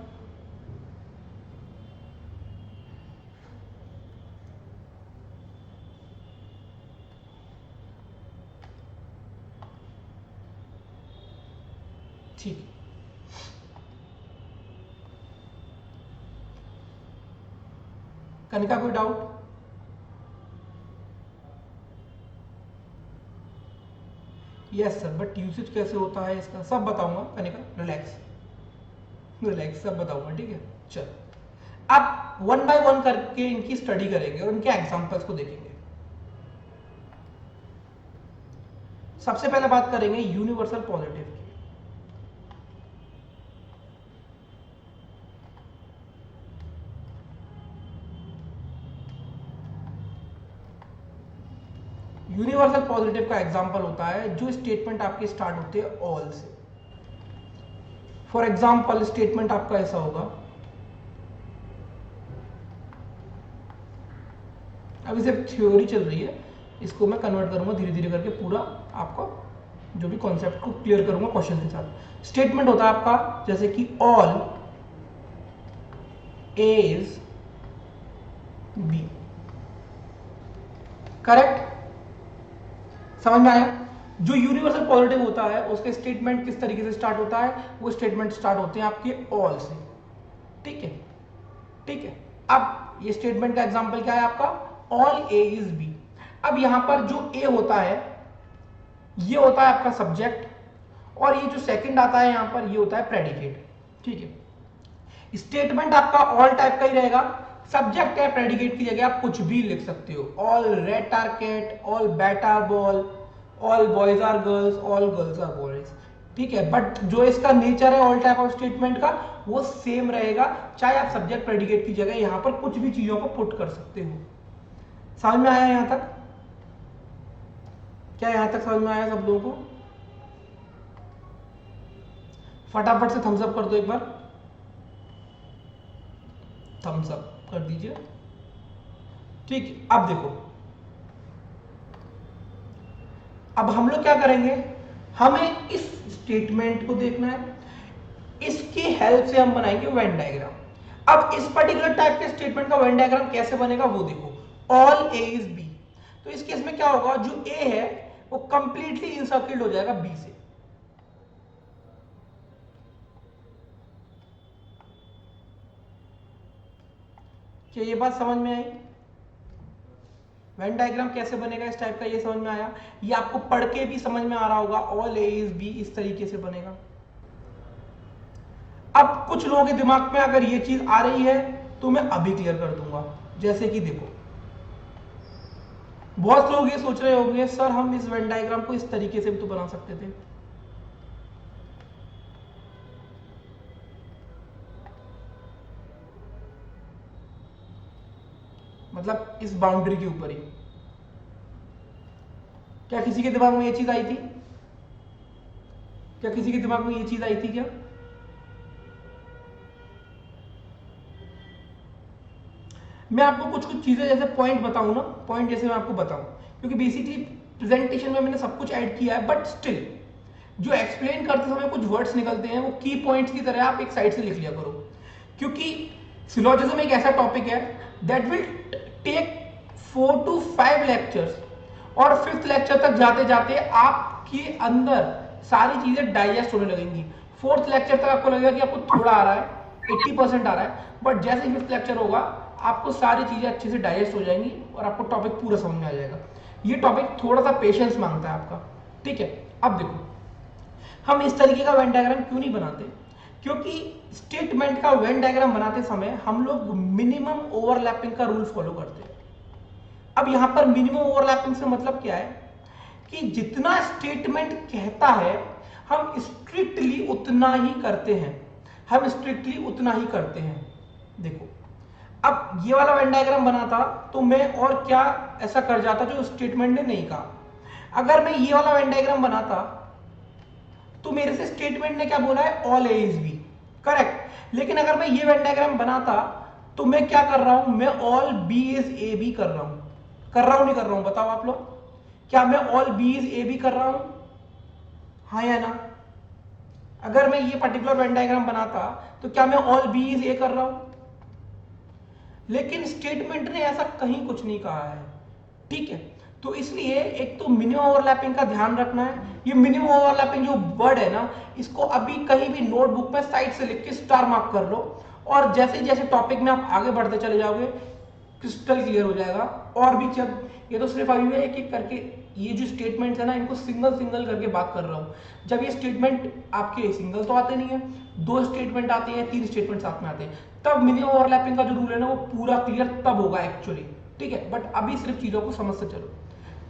कनिका कोई doubt? Yes sir, but usage कैसे होता है इसका सब बताऊंगा कनिका, रिलैक्स रिलैक्स, सब बताऊंगा, ठीक है। चल अब वन बाय वन करके इनकी स्टडी करेंगे और इनके एग्जांपल्स को देखेंगे। सबसे पहले बात करेंगे यूनिवर्सल पॉजिटिव की। यूनिवर्सल पॉजिटिव का एग्जांपल होता है जो स्टेटमेंट आपके स्टार्ट होते हैं ऑल से। फॉर एग्जांपल स्टेटमेंट आपका ऐसा होगा, अभी सिर्फ थ्योरी चल रही है, इसको मैं कन्वर्ट करूंगा धीरे धीरे करके, पूरा आपको जो भी कॉन्सेप्ट को क्लियर करूंगा क्वेश्चन के साथ। स्टेटमेंट होता है आपका जैसे कि all A is B, correct? समझ में आया? जो यूनिवर्सल पॉजिटिव होता है उसके स्टेटमेंट किस तरीके से स्टार्ट होता है, वो स्टेटमेंट स्टार्ट होते हैं आपके ऑल से, ठीक है, ठीक है। अब ये स्टेटमेंट का एग्जांपल क्या है आपका, ऑल ए इज बी। अब यहां पर जो ए होता है ये होता है आपका सब्जेक्ट, और ये जो सेकंड आता है यहां पर ये होता है प्रेडिकेट, ठीक है। स्टेटमेंट आपका ऑल टाइप का ही रहेगा, सब्जेक्ट है, प्रेडिकेट की जगह आप कुछ भी लिख सकते हो, all rat are cat, all bat are ball, all boys are girls, all girls are boys, ठीक है। बट जो इसका नेचर है ऑल टाइप ऑफ स्टेटमेंट का वो सेम रहेगा, चाहे आप सब्जेक्ट प्रेडिकेट की जगह यहां पर कुछ भी चीजों को पुट कर सकते हो। समझ में आया यहां तक? क्या यहां तक समझ में आया सब लोगों को? फटाफट से थम्स अप कर दो एक बार, थम्स अप कर दीजिए, ठीक है। अब देखो, अब हम लोग क्या करेंगे, हमें इस स्टेटमेंट को देखना है, इसकी हेल्प से हम बनाएंगे वेन डायग्राम। अब इस पर्टिकुलर टाइप के स्टेटमेंट का वेन डायग्राम कैसे बनेगा वो देखो, ऑल ए इज बी, तो इस केस में क्या होगा, जो ए है वो कंप्लीटली इंसर्किल्ड हो जाएगा बी से। क्या ये बात समझ में आई? वेन डायग्राम कैसे बनेगा इस टाइप का, ये समझ में आया? ये आपको पढ़ के भी समझ में आ रहा होगा, ऑल ए इज बी इस तरीके से बनेगा। अब कुछ लोगों के दिमाग में अगर ये चीज आ रही है तो मैं अभी क्लियर कर दूंगा। जैसे कि देखो, बहुत लोग ये सोच रहे होंगे सर हम इस वेन डायग्राम को इस तरीके से भी तो बना सकते थे, मतलब इस बाउंड्री के ऊपर ही। क्या किसी के दिमाग में ये चीज आई थी? क्या किसी के दिमाग में ये चीज आई थी क्या? मैं आपको कुछ कुछ चीजें जैसे पॉइंट बताऊं ना, पॉइंट जैसे मैं आपको बताऊं, क्योंकि बेसिकली प्रेजेंटेशन में मैंने सब कुछ ऐड किया है, बट स्टिल जो एक्सप्लेन करते समय कुछ वर्ड्स निकलते हैं वो की पॉइंट्स की तरह आप एक साइड से लिख लिया करो, क्योंकि सिलोजिज्म एक ऐसा टॉपिक है that will take 4 to 5 lectures, और 5th लेक्चर तक जाते जाते आपके अंदर सारी चीजें डाइजेस्ट होने लगेंगी। 4th लेक्चर तक आपको लगेगा कि आपको थोड़ा आ रहा है, 80% आ रहा है, बट जैसे 5th लेक्चर होगा आपको सारी चीजें अच्छे से डाइजेस्ट हो जाएंगी और आपको टॉपिक पूरा समझ में आ जाएगा। ये टॉपिक थोड़ा सा पेशेंस मांगता है आपका, ठीक है। अब देखो, हम इस तरीके का वेन डायग्राम क्यों नहीं बनाते, क्योंकि स्टेटमेंट का वेन डायग्राम बनाते समय हम लोग मिनिमम ओवरलैपिंग का रूल फॉलो करते हैं। अब यहां पर मिनिमम ओवरलैपिंग से मतलब क्या है कि जितना स्टेटमेंट कहता है हम स्ट्रिक्टली उतना ही करते हैं, हम स्ट्रिक्टली उतना ही करते हैं। देखो, अब ये वाला वेन डायग्राम बना था तो मैं और क्या ऐसा कर जाता जो स्टेटमेंट ने नहीं कहा। अगर मैं ये वाला वेन डायग्राम बनाता तो मेरे से स्टेटमेंट ने क्या बोला है, all A is B, correct. लेकिन अगर मैं ये वेन डायग्राम बनाता तो मैं क्या कर रहा हूं, मैं all B is A B कर रहा हूं, नहीं कर रहा हूं? बताओ आप लोग, क्या मैं all B is A B कर रहा हूं, हाँ या ना? अगर मैं ये पर्टिकुलर वेन डायग्राम बनाता तो क्या मैं ऑल बी इज ए कर रहा हूं? लेकिन स्टेटमेंट ने ऐसा कहीं कुछ नहीं कहा है, ठीक है। तो इसलिए एक तो मिनिमम ओवरलैपिंग का ध्यान रखना है। ये मिनिमम ओवरलैपिंग जो वर्ड है ना, इसको अभी कहीं भी नोटबुक में साइड से लिख के स्टार मार्क कर लो, और जैसे जैसे टॉपिक में आप आगे बढ़ते चले जाओगे क्रिस्टल क्लियर हो जाएगा। और भी जब ये तो सिर्फ अभी मैं एक एक करके ये जो स्टेटमेंट्स है ना इनको सिंगल सिंगल करके बात कर रहा हूँ। जब ये स्टेटमेंट आपके सिंगल तो आते नहीं है, 2 स्टेटमेंट आते हैं, 3 स्टेटमेंट साथ में आते हैं, तब मिनिमम ओवरलैपिंग का जो रूल है ना वो पूरा क्लियर तब होगा एक्चुअली, ठीक है। बट अभी सिर्फ चीजों को समझ से चलो,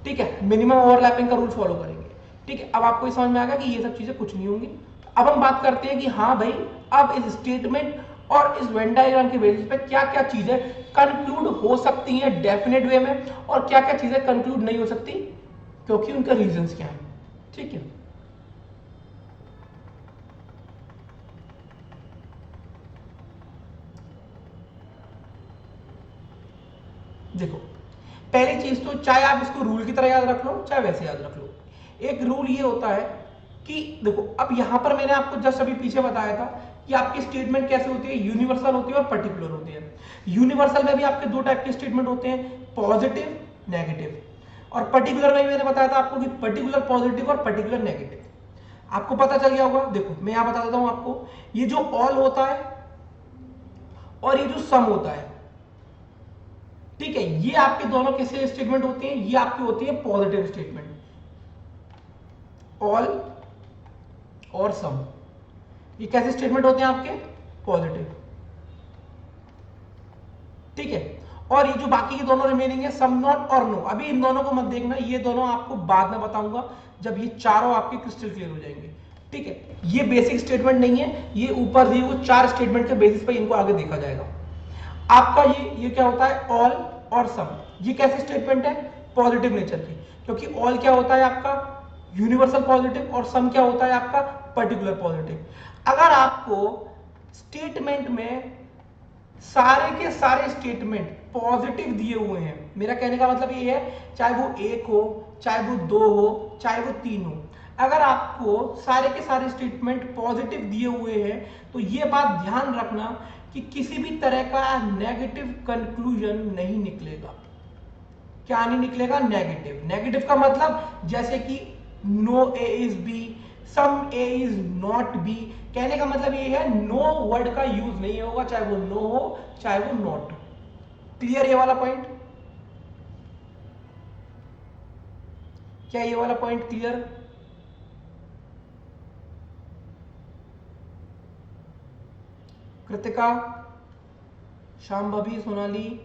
ठीक है। मिनिमम ओवरलैपिंग का रूल फॉलो करेंगे, ठीक है। अब आपको समझ में आ गया कि ये सब चीजें कुछ नहीं होंगी। अब हम बात करते हैं कि हाँ भाई अब इस स्टेटमेंट और इस वेन डायग्राम के बेसिस पे क्या क्या चीजें कंक्लूड हो सकती हैं डेफिनेट वे में, और क्या क्या चीजें कंक्लूड नहीं हो सकती क्योंकि उनका रीजंस क्या है, ठीक है। देखो पहली चीज तो चाहे आप इसको रूल की तरह याद रख लो चाहे वैसे याद रख लो, एक रूल ये होता है कि देखो अब यहां पर मैंने आपको जस्ट अभी पीछे बताया था कि आपकी स्टेटमेंट कैसे होती है, यूनिवर्सल होती है और पर्टिकुलर होती है। यूनिवर्सल में भी आपके 2 टाइप के स्टेटमेंट होते हैं, पॉजिटिव नेगेटिव, और पर्टिकुलर में भी मैंने बताया था आपको कि पर्टिकुलर पॉजिटिव और पर्टिकुलर नेगेटिव। आपको पता चल गया होगा। देखो मैं यहां बता देता हूं आपको, ये जो ऑल होता है और ये जो सम होता है, ठीक है, ये आपके दोनों कैसे स्टेटमेंट होते हैं, ये आपकी होती है पॉजिटिव स्टेटमेंट, ऑल और सम, ये कैसे स्टेटमेंट होते हैं आपके पॉजिटिव, ठीक है। और ये जो बाकी के दोनों रिमेनिंग है सम नॉट और नो, अभी इन दोनों को मत देखना, ये दोनों आपको बाद में बताऊंगा जब ये चारों आपके क्रिस्टल क्लियर हो जाएंगे, ठीक है। ये बेसिक स्टेटमेंट नहीं है, ये ऊपर दिए वो 4 स्टेटमेंट के बेसिस पे इनको आगे देखा जाएगा। आपका ये क्या होता है, ऑल और सम, ये कैसे स्टेटमेंट है, पॉजिटिव नेचर की, क्योंकि ऑल क्या होता है आपका यूनिवर्सल पॉजिटिव और सम क्या होता है आपका पर्टिकुलर पॉजिटिव। अगर आपको स्टेटमेंट में सारे के सारे स्टेटमेंट पॉजिटिव दिए हुए हैं, मेरा कहने का मतलब ये है चाहे वो 1 हो चाहे वो 2 हो चाहे वो 3 हो, अगर आपको सारे के सारे स्टेटमेंट पॉजिटिव दिए हुए हैं तो ये बात ध्यान रखना कि किसी भी तरह का नेगेटिव कंक्लूजन नहीं निकलेगा। क्या नहीं निकलेगा, नेगेटिव। नेगेटिव का मतलब जैसे कि no A is B, some A is not B, कहने का मतलब ये है नो वर्ड का यूज नहीं होगा, चाहे वो नो हो चाहे वो नॉट। क्लियर ये वाला पॉइंट, क्या ये वाला point clear? Kritika, Shambhavi, Sonali,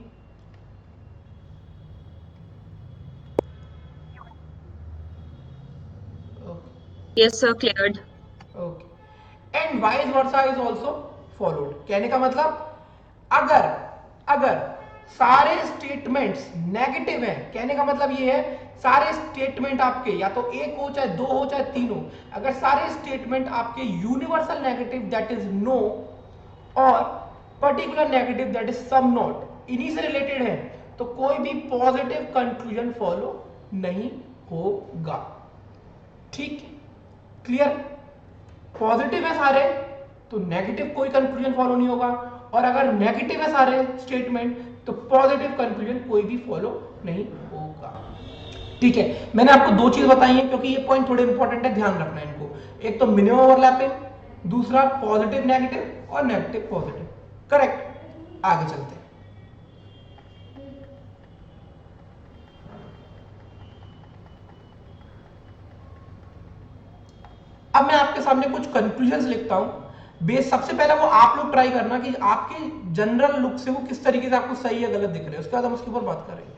Yes, sir, cleared. Okay. And vice versa is also followed, कहने का मतलब अगर अगर सारे स्टेटमेंट्स नेगेटिव हैं, कहने का मतलब ये है सारे स्टेटमेंट आपके या तो 1 हो चाहे 2 हो चाहे 3 हो, अगर सारे स्टेटमेंट आपके universal negative that is no और particular negative that is some not इन्हीं से रिलेटेड है तो कोई भी पॉजिटिव कंक्लूजन फॉलो नहीं होगा, ठीक है। क्लियर? पॉजिटिव है सारे तो नेगेटिव कोई कंक्लूजन फॉलो नहीं होगा, और अगर नेगेटिव है सारे स्टेटमेंट तो पॉजिटिव कंक्लूजन कोई भी फॉलो नहीं होगा, ठीक है। मैंने आपको 2 चीज बताई है क्योंकि ये पॉइंट थोड़े इंपॉर्टेंट है, ध्यान रखना इनको। एक तो मिनिमम ओवरलैपिंग, दूसरा पॉजिटिव नेगेटिव और नेगेटिव पॉजिटिव, करेक्ट। आगे चलते हैं। अब मैं आपके सामने कुछ कंक्लूजन्स लिखता हूं। बेस सबसे पहले वो आप लोग ट्राई करना कि आपके जनरल लुक से वो किस तरीके से आपको सही या गलत दिख रहे हैं, उसके बाद हम उसके ऊपर बात करेंगे।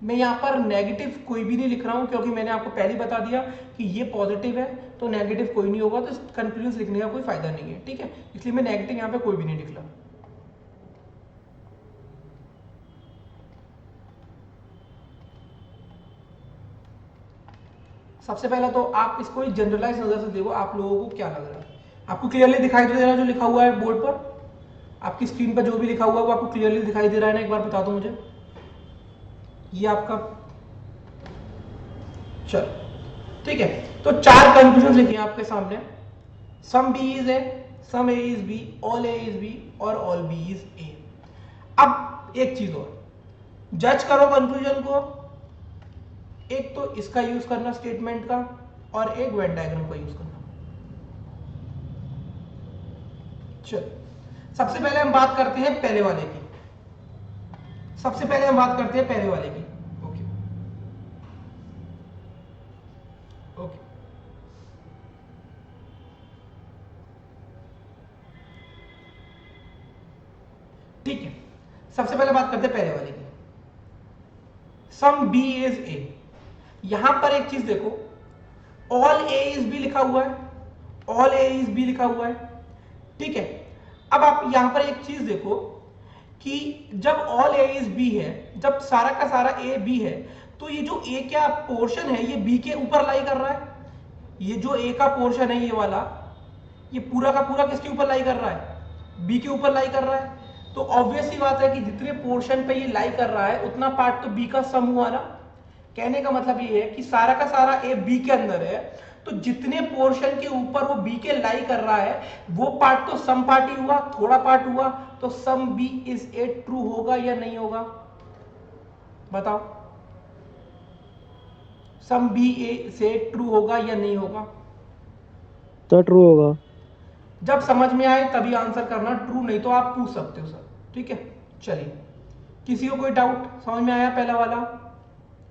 मैं यहाँ पर नेगेटिव कोई भी नहीं लिख रहा हूं क्योंकि मैंने आपको पहले बता दिया कि ये पॉजिटिव है तो नेगेटिव कोई नहीं होगा, तो कंक्लूजन लिखने का कोई फायदा नहीं है, ठीक है। इसलिए मैं नेगेटिव यहाँ पे कोई भी नहीं लिखला। सबसे पहला तो आप इसको जनरलाइज नजर से देखो, आप लोगों को क्या लग रहा है। आपको क्लियरली दिखाई दे रहा है जो लिखा हुआ है बोर्ड पर, आपकी स्क्रीन पर जो भी लिखा हुआ है वो आपको क्लियरली दिखाई दे रहा है ना? एक बार बता दो मुझे। ये आपका, चल ठीक है, तो 4 कंक्लूजन लिखे हैं आपके सामने, some B is A, some A is B, all A is B और ऑल बी इज ए। अब एक चीज और जज करो कंक्लूजन को, एक तो इसका यूज करना स्टेटमेंट का और एक वेन डायग्राम का यूज करना। चलो सबसे पहले हम बात करते हैं पहले वाले की, सबसे पहले हम बात करते हैं पहले वाले की। ओके ओके, ठीक है, सबसे पहले बात करते हैं पहले वाले की, सम बी इज ए। यहां पर एक चीज देखो, ऑल ए इज बी लिखा हुआ है, ऑल ए इज बी लिखा हुआ है, ठीक है। अब आप यहां पर एक चीज देखो कि जब ऑल ए इज बी है, जब सारा का सारा ए बी है, तो ये जो ए का पोर्शन है ये बी के ऊपर लाई कर रहा है। ये जो ए का पोर्शन है ये वाला, ये पूरा का पूरा किसके ऊपर लाई कर रहा है? बी के ऊपर लाई कर रहा है। तो ऑब्वियस ही बात है कि जितने पोर्शन पे ये लाई कर रहा है उतना पार्ट तो बी का सम हुआ ना। कहने का मतलब ये है कि सारा का सारा ए बी के अंदर है, तो जितने पोर्शन के ऊपर वो बी के लाई कर रहा है वो पार्ट तो सम पार्ट ही हुआ, थोड़ा पार्ट हुआ। तो some B is A true होगा या नहीं होगा? बताओ, सम बी ए से ट्रू होगा या नहीं होगा? तो ट्रू होगा। जब समझ में आए तभी आंसर करना, ट्रू नहीं तो आप पूछ सकते हो सर, ठीक है। चलिए, किसी को कोई डाउट? समझ में आया पहला वाला?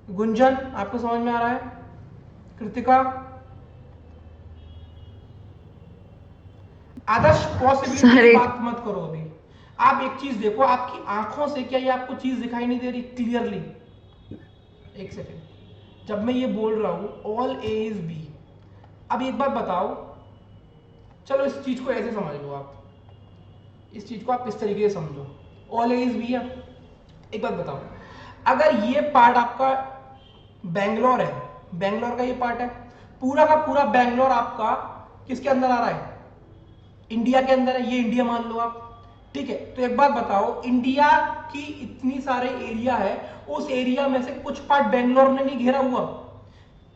गुंजन आपको समझ में आ रहा है? कृतिका? आदर्श पॉसिबिलिटी की बात मत करो अभी। आप एक चीज देखो, आपकी आंखों से क्या ये आपको चीज दिखाई नहीं दे रही क्लियरली? एक सेकेंड, जब मैं ये बोल रहा हूं ऑल ए इज बी, अब एक बात बताओ, चलो इस चीज को ऐसे समझ लो, आप इस चीज को आप इस तरीके से समझो, ऑल ए इज बी है। एक बात बताओ, अगर ये पार्ट आपका बेंगलोर है, बेंगलोर का ये पार्ट है, पूरा का पूरा बेंगलोर आपका किसके अंदर आ रहा है? इंडिया के अंदर है। ये इंडिया मान लो आप, ठीक है। तो एक बात बताओ, इंडिया की इतनी सारे एरिया है, उस एरिया में से कुछ पार्ट बेंगलोर ने नहीं घेरा हुआ,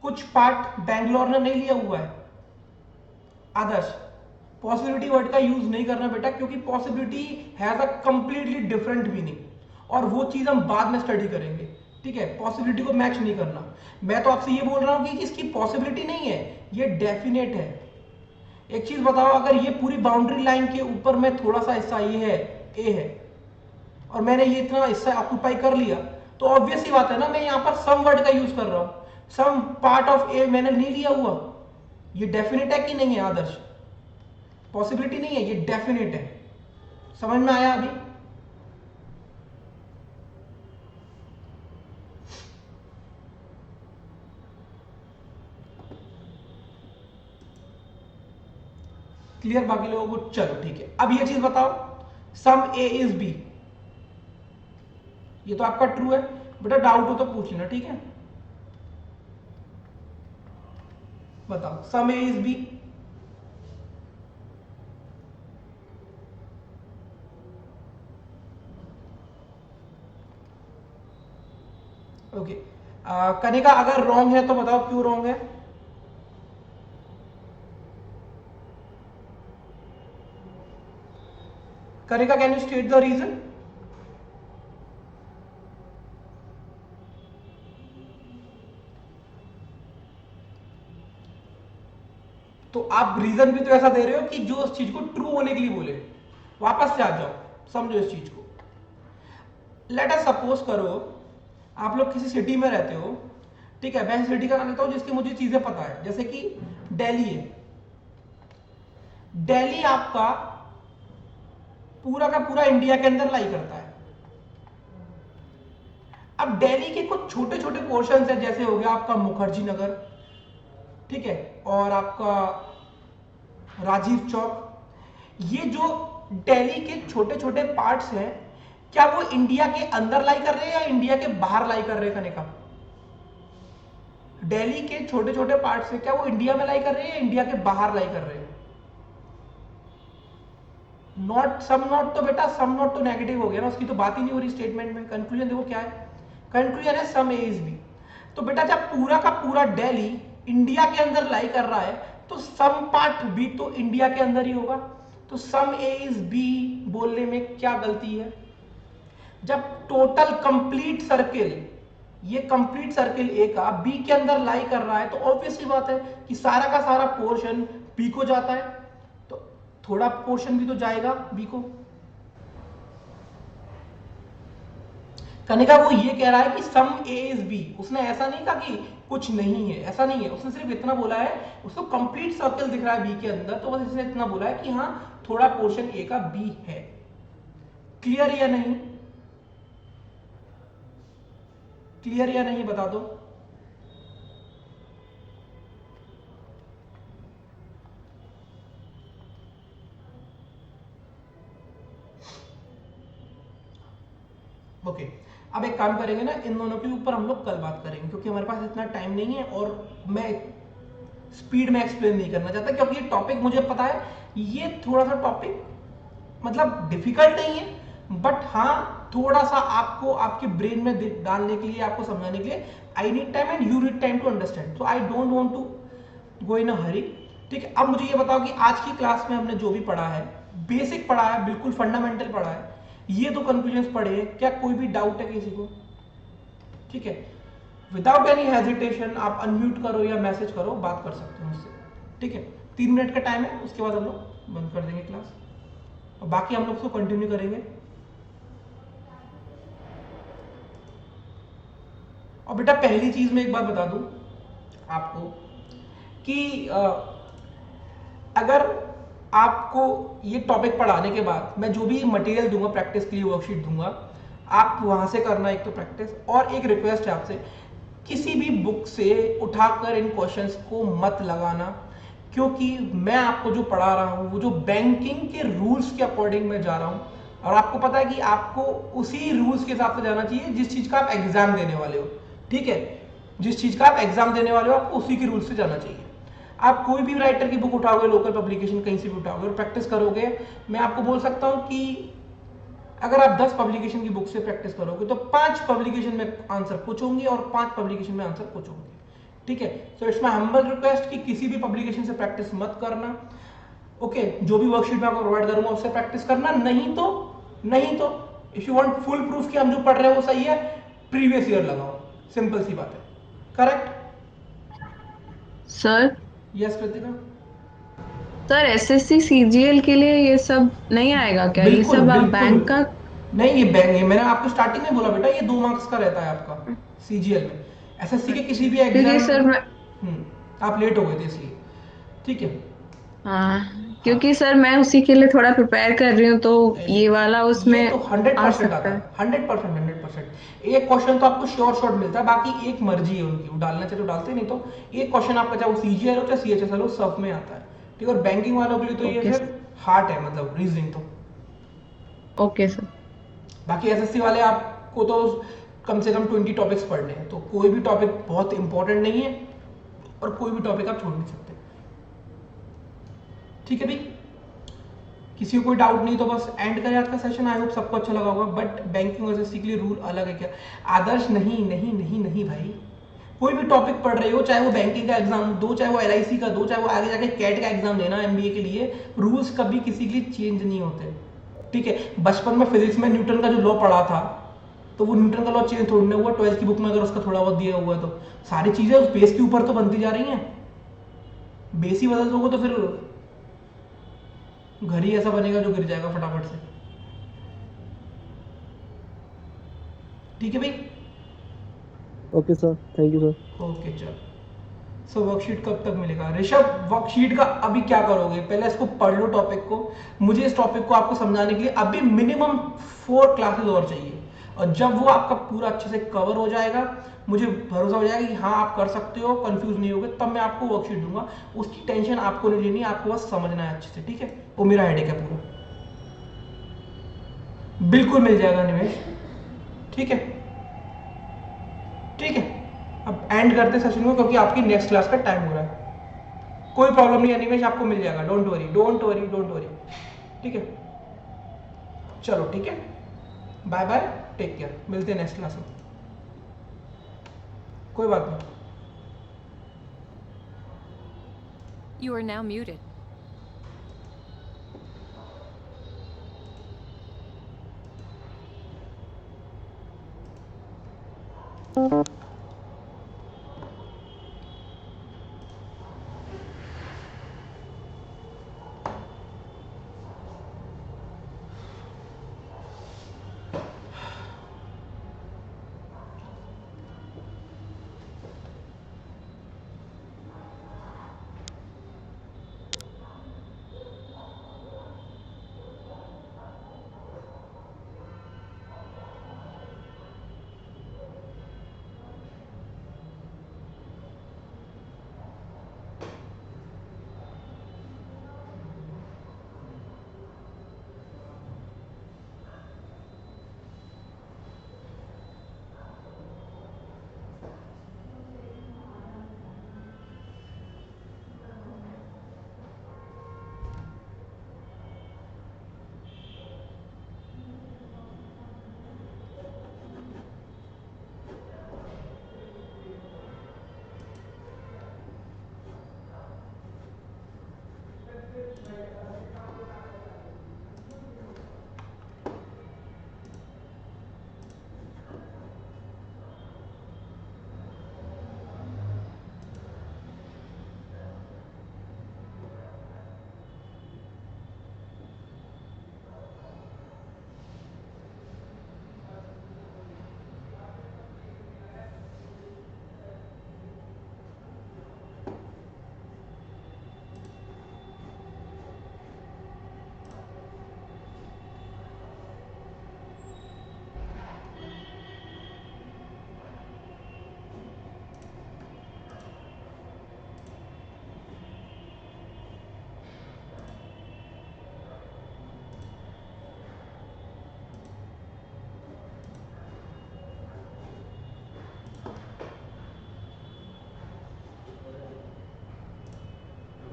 कुछ पार्ट बेंगलोर ने नहीं लिया हुआ है। आदर्श, पॉसिबिलिटी वर्ड का यूज नहीं करना बेटा, क्योंकि possibility has a completely different meaning, और वो चीज हम बाद में स्टडी करेंगे, ठीक है। पॉसिबिलिटी को मैच नहीं करना। मैं तो आपसे ये बोल रहा हूं कि इसकी पॉसिबिलिटी नहीं है, ये डेफिनेट है। एक चीज बताओ, अगर ये पूरी बाउंड्री लाइन के ऊपर में थोड़ा सा हिस्सा ये है, ए है, और मैंने ये इतना हिस्सा ऑक्यूपाई कर लिया, तो ऑब्वियस ही बात है ना, मैं यहां पर सम वर्ड का यूज कर रहा हूं, सम पार्ट ऑफ ए मैंने नहीं लिया हुआ। ये डेफिनेट है कि नहीं है आदर्श? पॉसिबिलिटी नहीं है, ये डेफिनेट है। समझ में आया अभी? क्लियर बाकी लोगों को? चलो ठीक है। अब ये चीज बताओ, सम ए इज बी, ये तो आपका ट्रू है बेटा, डाउट हो तो पूछ लेना, ठीक है। बताओ, some A is B, okay. Kanika, अगर रॉन्ग है तो बताओ क्यों रॉन्ग है? Kanika, can you state the reason? तो आप रीजन भी तो ऐसा दे रहे हो कि जो उस चीज को ट्रू होने के लिए बोले। वापस से आ जाओ, समझो इस चीज को। लेट अस सपोज करो आप लोग किसी सिटी में रहते हो, ठीक है। मैं सिटी का नाम लेता हूं जिसकी मुझे चीजें पता है, जैसे कि दिल्ली है। दिल्ली आपका पूरा का पूरा इंडिया के अंदर लाई करता है। अब दिल्ली के कुछ छोटे छोटे पोर्शंस है, जैसे हो गया आपका मुखर्जी नगर, ठीक है, और आपका राजीव चौक। ये जो दिल्ली के छोटे छोटे पार्ट्स हैं, क्या वो इंडिया के अंदर लाई कर रहे हैं या इंडिया के बाहर लाई कर रहे हैं? कनेका, दिल्ली के छोटे छोटे पार्ट्स हैं, क्या वो इंडिया में लाई कर रहे हैं या इंडिया के बाहर लाई कर रहे हैं? नॉट, सम नॉट तो बेटा, सम नॉट तो नेगेटिव हो गया ना, उसकी तो बात ही नहीं हो रही स्टेटमेंट में। कंक्लूजन देखो क्या है, कंक्लूजन है सम ए इज बी। तो बेटा जब पूरा का पूरा दिल्ली इंडिया के अंदर लाई कर रहा है तो सम पार्ट भी तो इंडिया के अंदर ही होगा। तो सम ए इज बी बोलने में क्या गलती है? जब टोटल कंप्लीट सर्किल, ये कंप्लीट सर्किल ए का बी के अंदर लाई कर रहा है तो ऑब्वियसली बात है कि सारा का सारा पोर्शन बी को जाता है, तो थोड़ा पोर्शन भी तो जाएगा बी को। कनिका वो ये कह रहा है कि सम ए इज बी, उसने ऐसा नहीं कहा कि कुछ नहीं है, ऐसा नहीं है, उसने सिर्फ इतना बोला है, उसको कंप्लीट सर्कल दिख रहा है बी के अंदर, तो बस इसने इतना बोला है कि हाँ थोड़ा पोर्शन ए का बी है। क्लियर या नहीं? क्लियर या नहीं बता दो। ओके, अब एक काम करेंगे ना, इन दोनों के ऊपर हम लोग कल बात करेंगे क्योंकि हमारे पास इतना टाइम नहीं है और मैं स्पीड में एक्सप्लेन नहीं करना चाहता क्योंकि ये टॉपिक मुझे पता है ये थोड़ा सा टॉपिक मतलब डिफिकल्ट नहीं है, बट हाँ थोड़ा सा आपको आपके ब्रेन में डालने के लिए, आपको समझाने के लिए I need time and you need time to understand, so I don't want to go in a hurry. ठीक है, अब मुझे ये बताओ कि आज की क्लास में हमने जो भी पढ़ा है, बेसिक पढ़ा है, बिल्कुल फंडामेंटल पढ़ा है, ये तो कंक्लूजन पढ़े हैं, क्या कोई भी डाउट है किसी को? ठीक है, विदाउट एनी हेजिटेशन आप अनम्यूट करो या मैसेज करो, बात कर सकते हो मुझसे। ठीक है, 3 मिनट का टाइम है, उसके बाद हम लोग बंद कर देंगे क्लास और बाकी हम लोग उसको कंटिन्यू करेंगे। और बेटा पहली चीज मैं एक बात बता दूं आपको कि अगर आपको ये टॉपिक पढ़ाने के बाद मैं जो भी मटेरियल दूंगा, प्रैक्टिस के लिए वर्कशीट दूंगा, आप वहां से करना एक तो प्रैक्टिस, और एक रिक्वेस्ट है आपसे, किसी भी बुक से उठाकर इन क्वेश्चंस को मत लगाना क्योंकि मैं आपको जो पढ़ा रहा हूं वो जो बैंकिंग के रूल्स के अकॉर्डिंग मैं जा रहा हूं और आपको पता है कि आपको उसी रूल्स के हिसाब से जाना चाहिए जिस चीज का आप एग्जाम देने वाले हो। ठीक है, जिस चीज का आप एग्जाम देने वाले हो आपको उसी के रूल्स से जाना चाहिए। आप कोई भी राइटर की बुक उठाओगे, लोकल पब्लिकेशन कहीं से भी उठाओगे और प्रैक्टिस करोगे, मैं आपको बोल सकता हूं कि अगर आप 10 पब्लिकेशन की बुक से प्रैक्टिस करोगे तो 5 पब्लिकेशन में आंसर पूछोगे और 5 पब्लिकेशन में आंसर पूछोगे। ठीक है, so it's my humble request कि किसी भी पब्लिकेशन से प्रैक्टिस मत करना। ओके, जो भी वर्कशीट मैं आपको प्रोवाइड करूंगा उससे प्रैक्टिस करना, नहीं तो if you want full proof कि हम जो पढ़ रहे हैं वो सही है, प्रीवियस ईयर लगाओ, सिंपल सी बात है। Correct sir? Yes Kritika? Sir SSC CGL के लिए ये सब नहीं आएगा क्या? ये बिल्कुल सब आप बिल्कुल बैंक का? नहीं, ये बैंक है, मैंने आपको स्टार्टिंग में बोला बेटा ये 2 मार्क्स का रहता है आपका सीजीएल में। एसएससी के किसी भी क्योंकि एग्जाम सर मैं आप लेट हो गए थे इसलिए। ठीक है, हाँ, क्योंकि सर मैं उसी के लिए थोड़ा प्रिपेयर कर रही हूँ तो ये वाला उसमें ये तो 100% आ आता सकता है, है। 100%। एक क्वेश्चन तो आपको श्योर मिलता है, बाकी एक मर्जी है उनकी, वो डालना चाहे तो डालते, नहीं तो एक क्वेश्चन आपका चाहे वो सीजीएल हो चाहे सीएचएसएल हो, सब में आता है। ठीक है, और बैंकिंग वालों के लिए तो ये ओके फिर हार्ड है, मतलब रीजनिंग तो। Okay sir. बाकी एसएससी वाले आपको तो कम से कम 20 टॉपिक्स पढ़ने हैं, तो कोई भी टॉपिक बहुत इंपॉर्टेंट नहीं है और कोई भी टॉपिक आप छोड़ नहीं सकते। ठीक है भाई, किसी को कोई डाउट नहीं तो बस एंड करें आज का सेशन। आई होप सबको अच्छा लगा होगा, बट बैंकिंग और एसएससी के लिए रूल अलग है क्या? आदर्श नहीं भाई, कोई भी टॉपिक पढ़ रहे हो, चाहे वो बैंकिंग का एग्जाम दो, चाहे वो एलआईसी का दो, चाहे वो आगे जाके कैट का एग्जाम देना एमबीए के लिए, रूल्स कभी किसी के लिए चेंज नहीं होते। ठीक है, बचपन में फिजिक्स में न्यूटन का जो लॉ पढ़ा था तो वो न्यूटन का लॉ चेंज थोड़ी ना हुआ, 12th की बुक में अगर उसका थोड़ा बहुत दिया हुआ है तो सारी चीजें उस बेस के ऊपर तो बनती जा रही हैं। बेस ही बदल दोगे तो फिर घर ही ऐसा बनेगा जो गिर जाएगा फटाफट से। ठीक है भाई? Okay sir, thank you sir. Okay चल, सो वर्कशीट कब तक मिलेगा? ऋषभ वर्कशीट का अभी क्या करोगे, पहले इसको पढ़ लो टॉपिक को, मुझे इस टॉपिक को आपको समझाने के लिए अभी मिनिमम 4 क्लासेस और चाहिए, और जब वो आपका पूरा अच्छे से कवर हो जाएगा, मुझे भरोसा हो जाएगा कि हाँ आप कर सकते हो, कंफ्यूज नहीं होगे, तब मैं आपको वर्कशीट दूंगा। उसकी टेंशन आपको नहीं लेनी, आपको बस समझना है अच्छे से। ठीक है, वो मेरा हेडेक है पूरा, बिल्कुल मिल जाएगा निमेश। ठीक है, ठीक है, अब एंड करते सेशन को क्योंकि आपकी नेक्स्ट क्लास का टाइम हो रहा है। कोई प्रॉब्लम नहीं है निमेश, आपको मिल जाएगा, डोंट वरी। ठीक है, चलो ठीक है, बाय बाय, टेक केयर, मिलते हैं नेक्स्ट क्लास में। कोई बात नहीं। You are now muted.